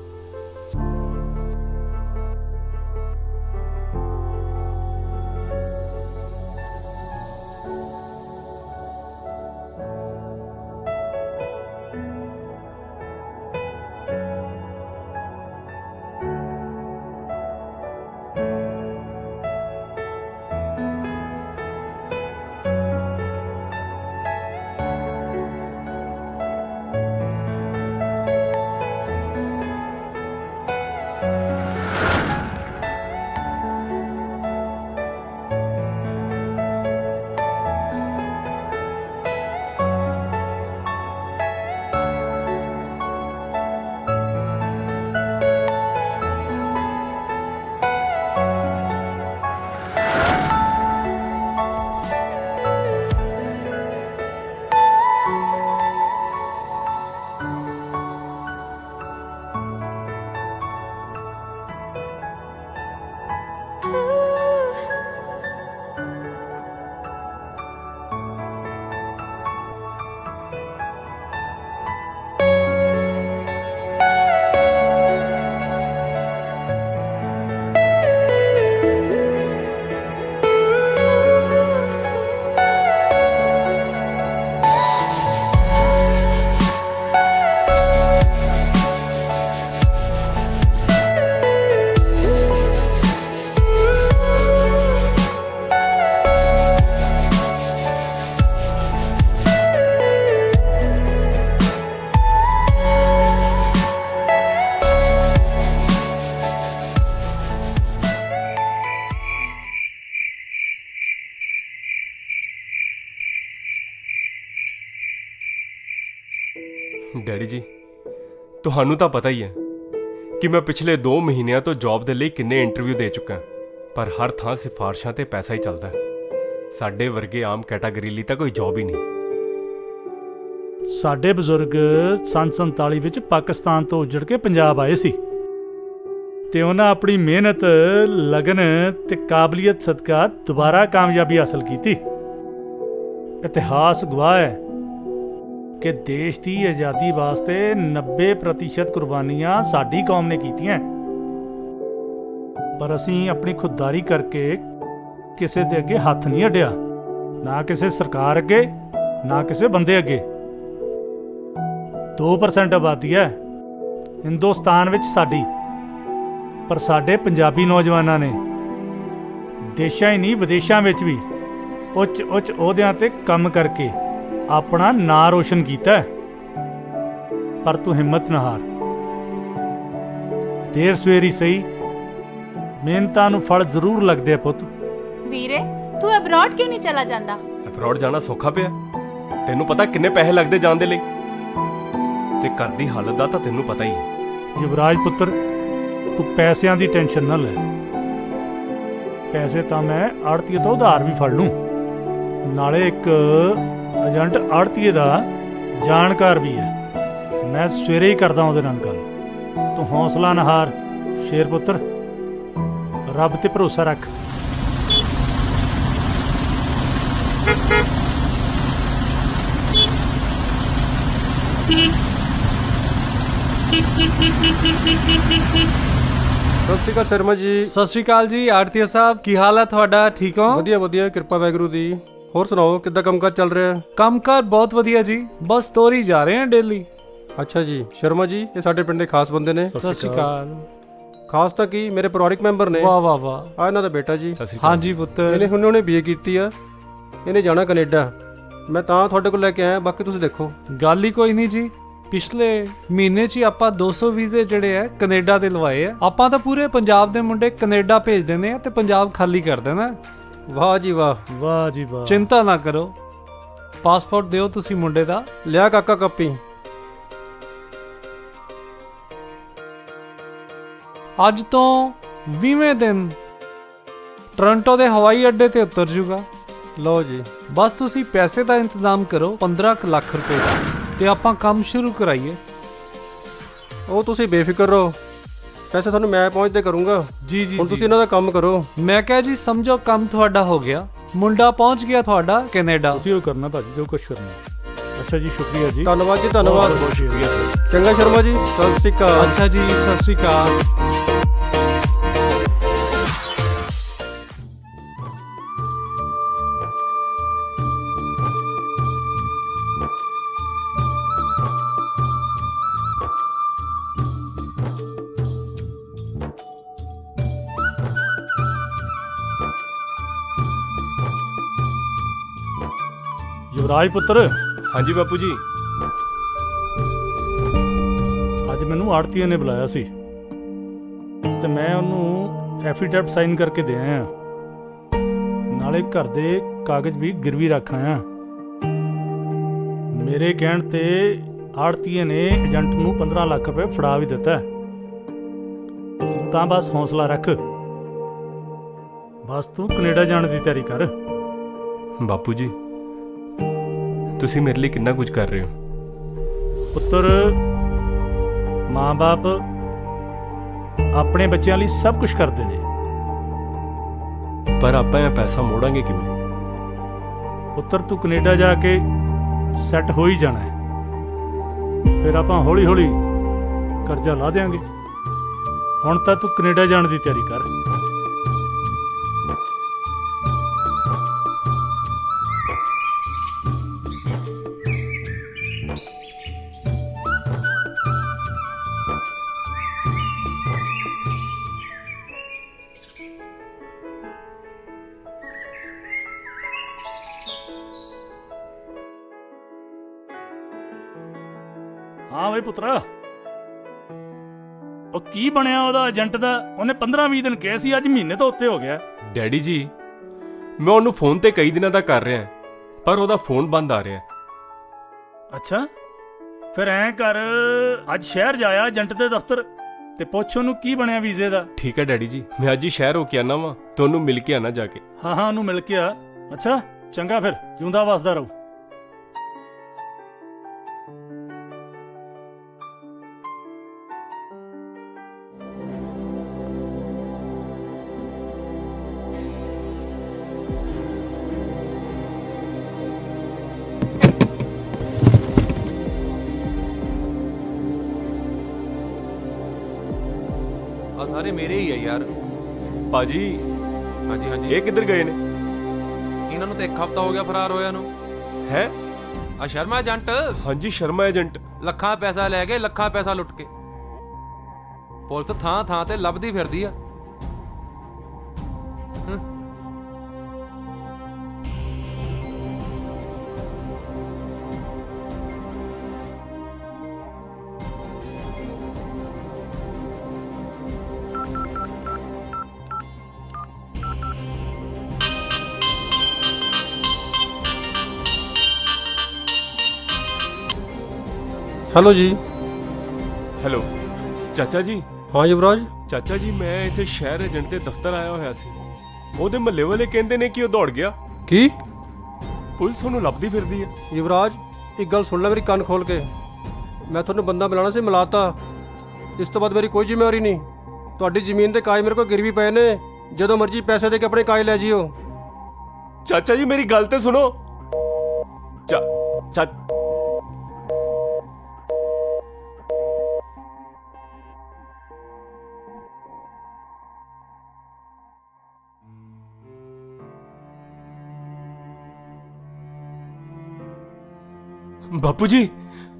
Daddy ji, ਤੁਹਾਨੂੰ ਤਾਂ ਪਤਾ ਹੀ ਹੈ ਕਿ ਮੈਂ ਪਿਛਲੇ 2 ਮਹੀਨਿਆਂ ਤੋਂ ਜੌਬ ਦੇ ਲਈ ਕਿੰਨੇ ਇੰਟਰਵਿਊ ਦੇ ਚੁੱਕਾ, ਪਰ ਹਰ ਥਾਂ ਸਿਫਾਰਸ਼ਾਂ ਤੇ ਪੈਸਾ ਹੀ ਚੱਲਦਾ ਹੈ। ਸਾਡੇ ਵਰਗੇ ਆਮ ਕੈਟਾਗਰੀ ਲਈ ਤਾਂ ਕੋਈ ਜੌਬ ਹੀ ਨਹੀਂ। ਸਾਡੇ ਬਜ਼ੁਰਗ ਸੰਨ 47 ਵਿੱਚ ਪਾਕਿਸਤਾਨ ਤੋਂ ਉੱਜੜ ਕੇ ਪੰਜਾਬ ਆਏ ਸੀ ਤੇ ਉਹਨਾਂ ਆਪਣੀ ਮਿਹਨਤ, ਲਗਨ ਤੇ ਕਾਬਲੀਅਤ ਸਦਕਾ ਦੁਬਾਰਾ ਕਾਮਯਾਬੀ ਹਾਸਲ ਕੀਤੀ। ਇਤਿਹਾਸ ਗਵਾਹ ਹੈ ਕਿ ਦੇਸ਼ ਦੀ ਆਜ਼ਾਦੀ ਵਾਸਤੇ 90% ਕੁਰਬਾਨੀਆਂ ਸਾਡੀ ਕੌਮ ਨੇ ਕੀਤੀਆਂ, ਪਰ ਅਸੀਂ ਆਪਣੀ ਖੁਦਦਾਰੀ ਕਰਕੇ ਕਿਸੇ ਦੇ ਅੱਗੇ ਹੱਥ ਨਹੀਂ ਅੱਡਿਆ, ਨਾ ਕਿਸੇ ਸਰਕਾਰ ਅੱਗੇ, ਨਾ ਕਿਸੇ ਬੰਦੇ ਅੱਗੇ। 2% ਆਬਾਦੀ ਹੈ ਹਿੰਦੁਸਤਾਨ ਵਿੱਚ ਸਾਡੀ, ਪਰ ਸਾਡੇ ਪੰਜਾਬੀ ਨੌਜਵਾਨਾਂ ਨੇ ਦੇਸ਼ਾਂ ਹੀ ਨਹੀਂ ਵਿਦੇਸ਼ਾਂ ਵਿੱਚ ਵੀ ਉੱਚ ਅਹੁਦਿਆਂ ਤੇ ਕੰਮ ਕਰਕੇ ਆਪਣਾ ਨਾਂ ਰੋਸ਼ਨ ਕੀਤਾ। ਪਰ ਤੂੰ ਹਿੰਮਤ ਨਾ ਹਾਰ, ਦੇਰ ਸਵੇਰ ਹੀ ਸਹੀ, ਮਿਹਨਤਾਂ ਨੂੰ ਫਲ ਜ਼ਰੂਰ ਲੱਗਦੇ ਆ ਪੁੱਤ। ਵੀਰੇ, ਤੂੰ ਅਬਰੋਡ ਕਿਉਂ ਨਹੀਂ ਚਲਾ ਜਾਂਦਾ? ਅਬਰੋਡ ਜਾਣਾ ਸੌਖਾ ਪਿਆ? ਤੈਨੂੰ ਪਤਾ ਕਿੰਨੇ ਪੈਸੇ ਲੱਗਦੇ ਜਾਣ ਦੇ ਲਈ, ਤੇ ਘਰ ਦੀ ਹਾਲਤ ਦਾ ਤਾਂ ਤੈਨੂੰ ਪਤਾ ਹੀ ਹੈ। ਯੁਵਰਾਜ ਪੁੱਤਰ, ਤੂੰ ਪੈਸਿਆਂ ਦੀ ਟੈਨਸ਼ਨ ਨਾ ਲੈ। ਪੈਸੇ ਤਾਂ ਮੈਂ ਆੜਤੀਏ ਤੋਂ ਉਧਾਰ ਵੀ ਫੜ ਲੂੰ, ਨਾਲੇ ਇੱਕ ਏਜੰਟ ਆੜਤੀਏ ਦਾ ਜਾਣਕਾਰ ਵੀ ਹੈ, ਮੈਂ ਸਵੇਰੇ ਹੀ ਕਰਦਾ ਉਹਦੇ ਨਾਲ ਗੱਲ। ਤੂੰ ਹੌਸਲਾ ਨਾ ਹਾਰ ਸ਼ੇਰ ਪੁੱਤਰ, ਰੱਬ ਤੇ ਭਰੋਸਾ ਰੱਖ। ਸਤਿ ਸ਼੍ਰੀ ਅਕਾਲ ਸ਼ਰਮਾ ਜੀ। ਸਤਿ ਸ਼੍ਰੀ ਅਕਾਲ ਜੀ ਆੜਤੀਆ ਸਾਹਿਬ, ਕੀ ਹਾਲ ਹੈ ਤੁਹਾਡਾ? ਠੀਕ ਹੋ? ਵਧੀਆ ਵਧੀਆ, ਕਿਰਪਾ ਵਾਹਿਗੁਰੂ ਦੀ। ਹੋਰ ਸੁਣਾਓ, ਕਿੱਦਾਂ ਕੰਮਕਾਰ ਚੱਲ ਰਿਹਾ? ਕੰਮਕਾਰ ਬਹੁਤ ਵਧੀਆ ਜੀ, ਬਸ ਤੋਰੀ ਜਾ ਰਹੇ ਹਾਂ ਡੇਲੀ। ਅੱਛਾ ਜੀ। ਸ਼ਰਮਾ ਜੀ, ਇਹ ਸਾਡੇ ਪਿੰਡ ਦੇ ਖਾਸ ਬੰਦੇ ਨੇ। ਸਤਿ ਸ਼੍ਰੀ ਅਕਾਲ। ਖਾਸ ਤਾਂ ਕੀ, ਮੇਰੇ ਪਰਿਵਾਰਿਕ ਮੈਂਬਰ ਨੇ। ਵਾਹ ਵਾਹ ਵਾਹ। ਆ ਇਹਨਾਂ ਦਾ ਬੇਟਾ ਜੀ। ਹਾਂਜੀ ਪੁੱਤਰ। ਇਹਨੇ ਹੁਣੇ BA ਕੀਤੀ ਆ, ਇਹਨੇ ਜਾਣਾ ਕੈਨੇਡਾ। ਮੈਂ ਤਾਂ ਤੁਹਾਡੇ ਕੋਲ ਲੈ ਕੇ ਆਇਆ, ਬਾਕੀ ਤੁਸੀਂ ਦੇਖੋ। ਗੱਲ ਹੀ ਕੋਈ ਨਹੀਂ ਜੀ, ਪਿਛਲੇ ਮਹੀਨੇ 'ਚ ਹੀ ਆਪਾਂ 200 ਵੀਜ਼ੇ ਜਿਹੜੇ ਆ ਕੈਨੇਡਾ ਦੇ ਲਵਾਏ ਆ। ਆਪਾਂ ਤਾਂ ਪੂਰੇ ਪੰਜਾਬ ਦੇ ਮੁੰਡੇ ਕੈਨੇਡਾ ਭੇਜ ਦਿੰਦੇ ਆ ਤੇ ਪੰਜਾਬ ਖਾਲੀ ਕਰ ਦੇਣਾ। ਵਾਹ ਜੀ ਵਾਹ, ਵਾਹ ਜੀ ਵਾਹ। ਚਿੰਤਾ ਨਾ ਕਰੋ, ਪਾਸਪੋਰਟ ਦਿਓ ਤੁਸੀਂ ਮੁੰਡੇ ਦਾ। ਲਿਆ ਕਾਕਾ ਕਾਪੀ। ਅੱਜ ਤੋਂ 20ਵੇਂ ਦਿਨ ਟੋਰਾਂਟੋ ਦੇ ਹਵਾਈ ਅੱਡੇ ਤੇ ਉਤਰ ਜੂਗਾ। ਲਓ ਜੀ, ਬਸ ਤੁਸੀਂ ਪੈਸੇ ਦਾ ਇੰਤਜ਼ਾਮ ਕਰੋ, 15 ਲੱਖ ਰੁਪਏ ਦਾ, ਤੇ ਆਪਾਂ ਕੰਮ ਸ਼ੁਰੂ ਕਰਾਈਏ। ਉਹ ਤੁਸੀਂ ਬੇਫਿਕਰ ਰਹੋ, ਪੈਸੇ ਤੁਹਾਨੂੰ ਮੈਂ ਪਹੁੰਚਦੇ ਕਰੂੰਗਾ। ਜੀ ਜੀ। ਹੁਣ ਤੁਸੀਂ ਇਹਨਾਂ ਦਾ ਕੰਮ ਕਰੋ। ਮੈਂ ਕਿਹਾ ਜੀ, ਸਮਝੋ ਕੰਮ ਤੁਹਾਡਾ ਹੋ ਗਿਆ, ਮੁੰਡਾ ਪਹੁੰਚ ਗਿਆ ਤੁਹਾਡਾ ਕੈਨੇਡਾ। ਤੁਸੀਂ ਉਹ ਕਰਨਾ ਭਾਜੀ, ਜੋ ਕੁਛ ਕਰਨਾ। ਅੱਛਾ ਜੀ, ਸ਼ੁਕਰੀਆ ਜੀ। ਧੰਨਵਾਦ ਜੀ, ਧੰਨਵਾਦ। ਬਹੁਤ ਸ਼ੁਕਰੀਆ। ਚੰਗਾ ਸ਼ਰਮਾ ਜੀ, ਸਤਿ ਸ਼੍ਰੀ ਅਕਾਲ। ਅੱਛਾ ਜੀ, ਸਤਿ ਸ਼੍ਰੀ ਅਕਾਲ। ਯੁਵਰਾਜ ਪੁੱਤਰ। ਹਾਂਜੀ ਬਾਪੂ ਜੀ। ਅੱਜ ਮੈਨੂੰ ਆੜਤੀਏ ਨੇ ਬੁਲਾਇਆ ਸੀ ਤੇ ਮੈਂ ਉਹਨੂੰ ਐਫੀਡੈਵਿਟ ਸਾਈਨ ਕਰਕੇ ਦੇ ਆਇਆ, ਨਾਲੇ ਘਰ ਦੇ ਕਾਗਜ਼ ਵੀ ਗਿਰਵੀ ਰੱਖ ਆਇਆ। ਮੇਰੇ ਕਹਿਣ ਤੇ ਆੜਤੀਏ ਨੇ ਏਜੰਟ ਨੂੰ 15 ਲੱਖ ਰੁਪਏ ਫੜਾ ਵੀ ਦਿੱਤਾ। ਤੂੰ ਤਾਂ ਬਸ ਹੌਸਲਾ ਰੱਖ, ਬਸ ਤੂੰ ਕੈਨੇਡਾ ਜਾਣ ਦੀ ਤਿਆਰੀ ਕਰ। ਬਾਪੂ ਜੀ, ਤੁਸੀਂ ਮੇਰੇ ਲਈ ਕਿੰਨਾ ਕੁਝ ਕਰ ਰਹੇ ਹੋ। ਪੁੱਤਰ, ਮਾਂ-ਬਾਪ ਆਪਣੇ ਬੱਚਿਆਂ ਲਈ ਸਭ ਕੁਝ ਕਰਦੇ ਨੇ, ਪਰ ਆਪਾਂ ਇਹ ਪੈਸਾ ਮੋੜਾਂਗੇ ਕਿਵੇਂ? ਪੁੱਤਰ ਤੂੰ ਕੈਨੇਡਾ ਜਾ ਕੇ ਸੈੱਟ ਹੋ ਹੀ ਜਾਣਾ ਹੈ, ਫਿਰ ਆਪਾਂ ਹੌਲੀ-ਹੌਲੀ ਕਰਜ਼ਾ ਲਾ ਦੇਾਂਗੇ। ਹੁਣ ਤਾਂ ਤੂੰ ਕੈਨੇਡਾ ਜਾਣ ਦੀ ਤਿਆਰੀ ਕਰ। ਹਾਂ ਵੇ ਪੁੱਤਰਾ, ਉਹ ਕੀ ਬਣਿਆ ਉਹਦਾ ਏਜੰਟ ਦਾ? ਉਹਨੇ 15-20 ਦਿਨ ਕਹੇ ਸੀ, ਅੱਜ ਮਹੀਨੇ ਤੋਂ ਉੱਤੇ ਹੋ ਗਿਆ। ਡੈਡੀ ਜੀ, ਮੈਂ ਉਹਨੂੰ ਫੋਨ ਤੇ ਕਈ ਦਿਨਾਂ ਦਾ ਕਰ ਰਿਹਾ, ਪਰ ਉਹਦਾ ਫੋਨ ਬੰਦ ਆ ਰਿਹਾ। ਅੱਛਾ, ਫਿਰ ਐਂ ਕਰ, ਅੱਜ ਸ਼ਹਿਰ ਜਾਇਆ ਏਜੰਟ ਦੇ ਦਫ਼ਤਰ ਤੇ ਪੁੱਛ ਉਹਨੂੰ ਕੀ ਬਣਿਆ ਵੀਜ਼ੇ ਦਾ। ਠੀਕ ਹੈ ਡੈਡੀ ਜੀ, ਮੈਂ ਅੱਜ ਹੀ ਸ਼ਹਿਰ ਹੋ ਕੇ ਆਣਾ ਵਾਂ, ਤੁਹਾਨੂੰ ਮਿਲ ਕੇ ਆਣਾ ਜਾ ਕੇ। ਹਾਂ ਹਾਂ, ਉਹਨੂੰ ਮਿਲ ਕੇ ਆ। ਅੱਛਾ ਚੰਗਾ, ਫਿਰ ਜਿਉਂਦਾ ਵਸਦਾ ਰਹੋ। ਆ ਸਾਰੇ ਮੇਰੇ ਹੀ ਆ ਯਾਰ। ਭਾਜੀ ਹਾਂਜੀ ਹਾਂਜੀ, ਇਹ ਕਿੱਧਰ ਗਏ ਨੇ? ਇਹਨਾਂ ਨੂੰ ਤਾਂ 1 ਹਫ਼ਤਾ ਹੋ ਗਿਆ ਫਰਾਰ ਹੋਇਆ ਨੂੰ। ਹੈ? ਆ ਸ਼ਰਮਾ ਏਜੰਟ। ਹਾਂਜੀ ਸ਼ਰਮਾ ਏਜੰਟ। ਲੱਖਾਂ ਪੈਸਾ ਲੈ ਕੇ ਲੱਖਾਂ ਪੈਸਾ ਲੁੱਟ ਕੇ ਪੁਲਿਸ ਥਾਂ ਥਾਂ ਤੇ ਲੱਭਦੀ ਫਿਰਦੀ ਆ। ਹੈਲੋ ਜੀ। ਹੈਲੋ ਚਾਚਾ ਜੀ। ਹਾਂ ਯੁਵਰਾਜ। ਚਾਚਾ ਜੀ ਮੈਂ ਇੱਥੇ ਸ਼ਹਿਰ ਏਜੰਟ ਦੇ ਦਫ਼ਤਰ ਆਇਆ ਹੋਇਆ ਸੀ। ਉਹਦੇ ਮਹੱਲੇ ਵਾਲੇ ਕਹਿੰਦੇ ਨੇ ਕਿ ਉਹ ਦੌੜ ਗਿਆ। ਕੀ? ਪੁਲਿਸ ਉਹਨੂੰ ਲੱਭਦੀ ਫਿਰਦੀ ਹੈ। ਯੁਵਰਾਜ ਇੱਕ ਗੱਲ ਸੁਣ ਲੈ ਮੇਰੀ, ਕੰਨ ਖੋਲ ਕੇ। ਮੈਂ ਤੁਹਾਨੂੰ ਬੰਦਾ ਮਿਲਾਣਾ ਸੀ, ਮਿਲਾਤਾ। ਇਸ ਤੋਂ ਬਾਅਦ ਮੇਰੀ ਕੋਈ ਜ਼ਿੰਮੇਵਾਰੀ ਨਹੀਂ। ਤੁਹਾਡੀ ਜ਼ਮੀਨ ਦੇ ਕਾਗਜ਼ ਮੇਰੇ ਕੋਲ ਗਿਰਵੀ ਪਏ ਨੇ, ਜਦੋਂ ਮਰਜ਼ੀ ਪੈਸੇ ਦੇ ਕੇ ਆਪਣੇ ਕਾਗਜ਼ ਲੈ ਜਿਓ। ਚਾਚਾ ਜੀ ਮੇਰੀ ਗੱਲ ਤੇ ਸੁਣੋ।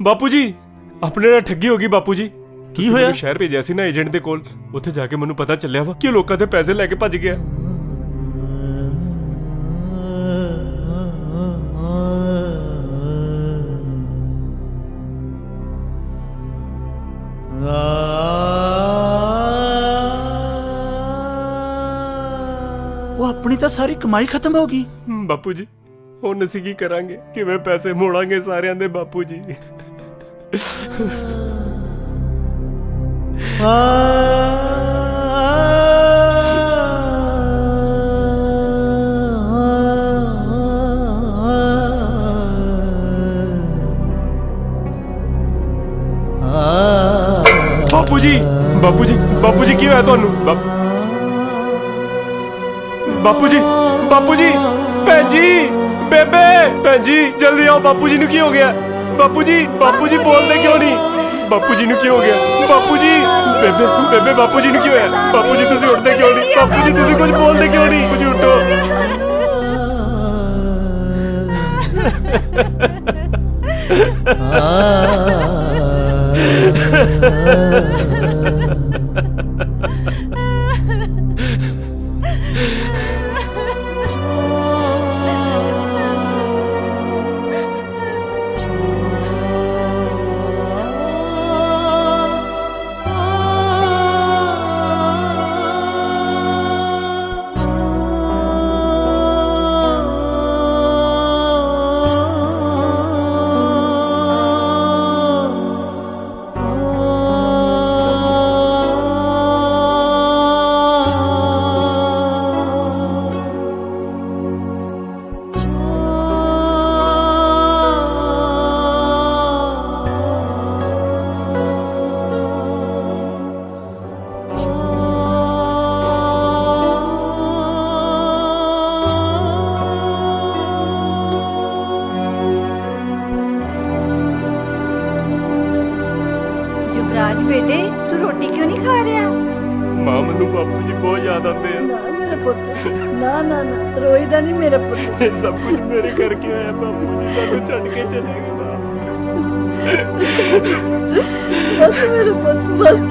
ਬਾਪੂ ਜੀ ਆਪਣੇ ਨਾਲ ਠੱਗੀ ਹੋ ਗਈ ਬਾਪੂ ਜੀ। ਕੀ ਹੋਇਆ? ਸ਼ਹਿਰ ਭੇਜਿਆ ਸੀ ਨਾ ਏਜੰਟ ਦੇ ਕੋਲ, ਉੱਥੇ ਜਾ ਕੇ ਮੈਨੂੰ ਪਤਾ ਚੱਲਿਆ ਵਾ ਕਿ ਉਹ ਲੋਕਾਂ ਦੇ ਪੈਸੇ ਲੈ ਕੇ ਭੱਜ ਗਿਆ। ਉਹ ਆਪਣੀ ਤਾਂ ਸਾਰੀ ਕਮਾਈ ਖਤਮ ਹੋ ਗਈ। ਬਾਪੂ ਜੀ ਹੁਣ ਅਸੀਂ ਕੀ ਕਰਾਂਗੇ? ਕਿਵੇਂ ਪੈਸੇ ਮੋੜਾਂਗੇ ਸਾਰਿਆਂ ਦੇ ਬਾਪੂ ਜੀ? ਬਾਪੂ ਜੀ ਕੀ ਹੋਇਆ ਤੁਹਾਨੂੰ? ਬਾਪੂ ਜੀ ਭੈਣ ਜੀ, ਬੇਬੇ, ਭੈਣ ਜੀ ਜਲਦੀ ਆਓ। ਬਾਪੂ ਜੀ ਨੂੰ ਕੀ ਹੋ ਗਿਆ? ਬਾਪੂ ਜੀ ਬੋਲਦੇ ਕਿਉਂ ਨਹੀਂ? ਬਾਪੂ ਜੀ ਨੂੰ ਕੀ ਹੋ ਗਿਆ? ਬਾਪੂ ਜੀ, ਬੇਬੇ ਬਾਪੂ ਜੀ ਨੂੰ ਕੀ ਹੋਇਆ? ਬਾਪੂ ਜੀ ਤੁਸੀਂ ਉੱਠਦੇ ਕਿਉਂ ਨਹੀਂ? ਬਾਪੂ ਜੀ ਤੁਸੀਂ ਕੁਝ ਬੋਲਦੇ ਕਿਉਂ ਨਹੀਂ? ਕੁਝ ਉੱਠੋ। युवराज बेटे तू रोटी क्यों नहीं खा रहा? मां मैनू बापू जी बहुत याद आते हैं। ना मेरा पुत्र, ना ना ना रोईदा नहीं मेरा पुत्र। सब कुछ मेरे करके होया बापू जी, सानू छड्ड के चले गए। बस मेरा पुत्र बस।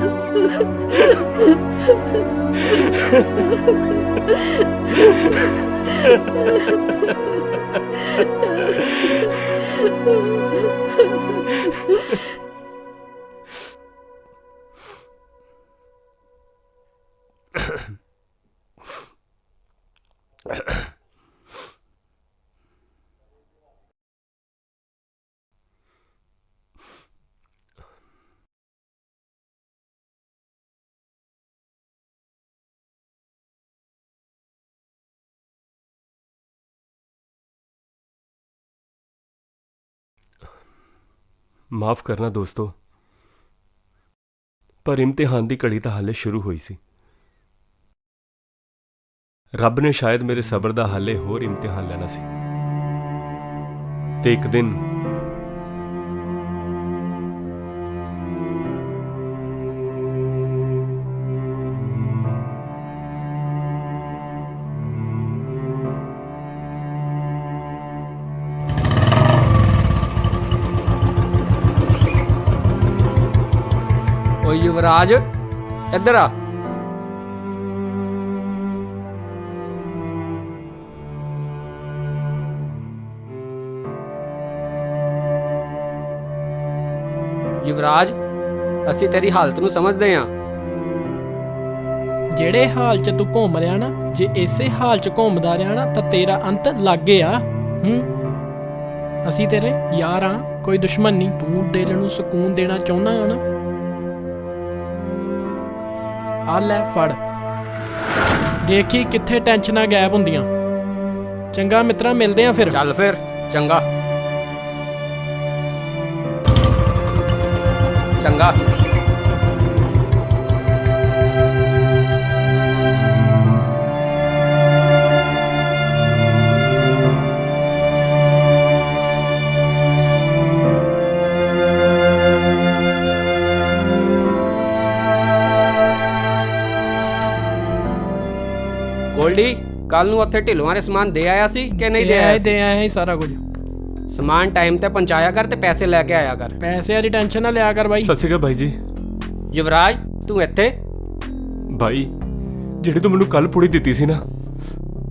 ਮਾਫ ਕਰਨਾ ਦੋਸਤੋ, ਪਰ ਇਮਤਿਹਾਨ ਦੀ ਘੜੀ ਤਾਂ ਹਾਲੇ ਸ਼ੁਰੂ ਹੋਈ ਸੀ। ਰੱਬ ਨੇ ਸ਼ਾਇਦ ਮੇਰੇ ਸਬਰ ਦਾ ਹਾਲੇ ਹੋਰ ਇਮਤਿਹਾਨ ਲੈਣਾ ਸੀ। ਤੇ ਇੱਕ ਦਿਨ ਓਏ ਯੁਵਰਾਜ, ਇੱਧਰ ਆ। ਯੁਵਰਾਜ, ਅਸੀਂ ਤੇਰੀ ਹਾਲਤ ਨੂੰ ਸਮਝਦੇ ਹਾਂ। ਜਿਹੜੇ ਹਾਲ 'ਚ ਤੂੰ ਘੁੰਮ ਰਿਹਾ ਨਾ, ਜੇ ਇਸੇ ਹਾਲ 'ਚ ਘੁੰਮਦਾ ਰਿਹਾ ਨਾ ਤਾਂ ਤੇਰਾ ਅੰਤ ਲਾਗੇ ਆ। ਅਸੀਂ ਤੇਰੇ ਯਾਰ ਆ, ਕੋਈ ਦੁਸ਼ਮਣ ਨਹੀਂ। ਤੂੰ ਦਿਲ ਨੂੰ ਸਕੂਨ ਦੇਣਾ ਚਾਹੁੰਦਾ ਆ ਨਾ, ਆ ਲੈ ਫੜ। ਦੇਖੀ ਕਿੱਥੇ ਟੈਨਸ਼ਨਾਂ ਗਾਇਬ ਹੁੰਦੀਆਂ। ਚੰਗਾ ਮਿੱਤਰਾ, ਮਿਲਦੇ ਆ ਫਿਰ। ਚੱਲ ਫਿਰ, ਚੰਗਾ ਚੰਗਾ। ਗੋਲਡੀ, ਕੱਲ ਨੂੰ ਉੱਥੇ ਢਿੱਲੋਂ ਦੇ ਸਮਾਨ ਦੇ ਆਇਆ ਸੀ ਕਿ ਨਹੀਂ ਦੇ ਆਇਆ? ਦੇ ਆਇਆ ਹੀ ਸਾਰਾ ਕੁਝ। ਸਮਾਨ ਟਾਈਮ ਤੇ ਪਹੁੰਚਾਇਆ ਕਰ ਤੇ ਪੈਸੇ ਲੈ ਕੇ ਆਇਆ ਕਰ। ਪੈਸਿਆਂ ਦੀ ਟੈਨਸ਼ਨ ਨਾ ਲਿਆ ਕਰ ਬਾਈ। ਸਤਿ ਸ਼੍ਰੀ ਅਕਾਲ ਬਾਈ ਜੀ। ਯੁਵਰਾਜ, ਤੂੰ ਇੱਥੇ? ਬਾਈ, ਜਿਹੜੀ ਤੂੰ ਮੈਨੂੰ ਕੱਲ ਪੁੜੀ ਦਿੱਤੀ ਸੀ ਨਾ,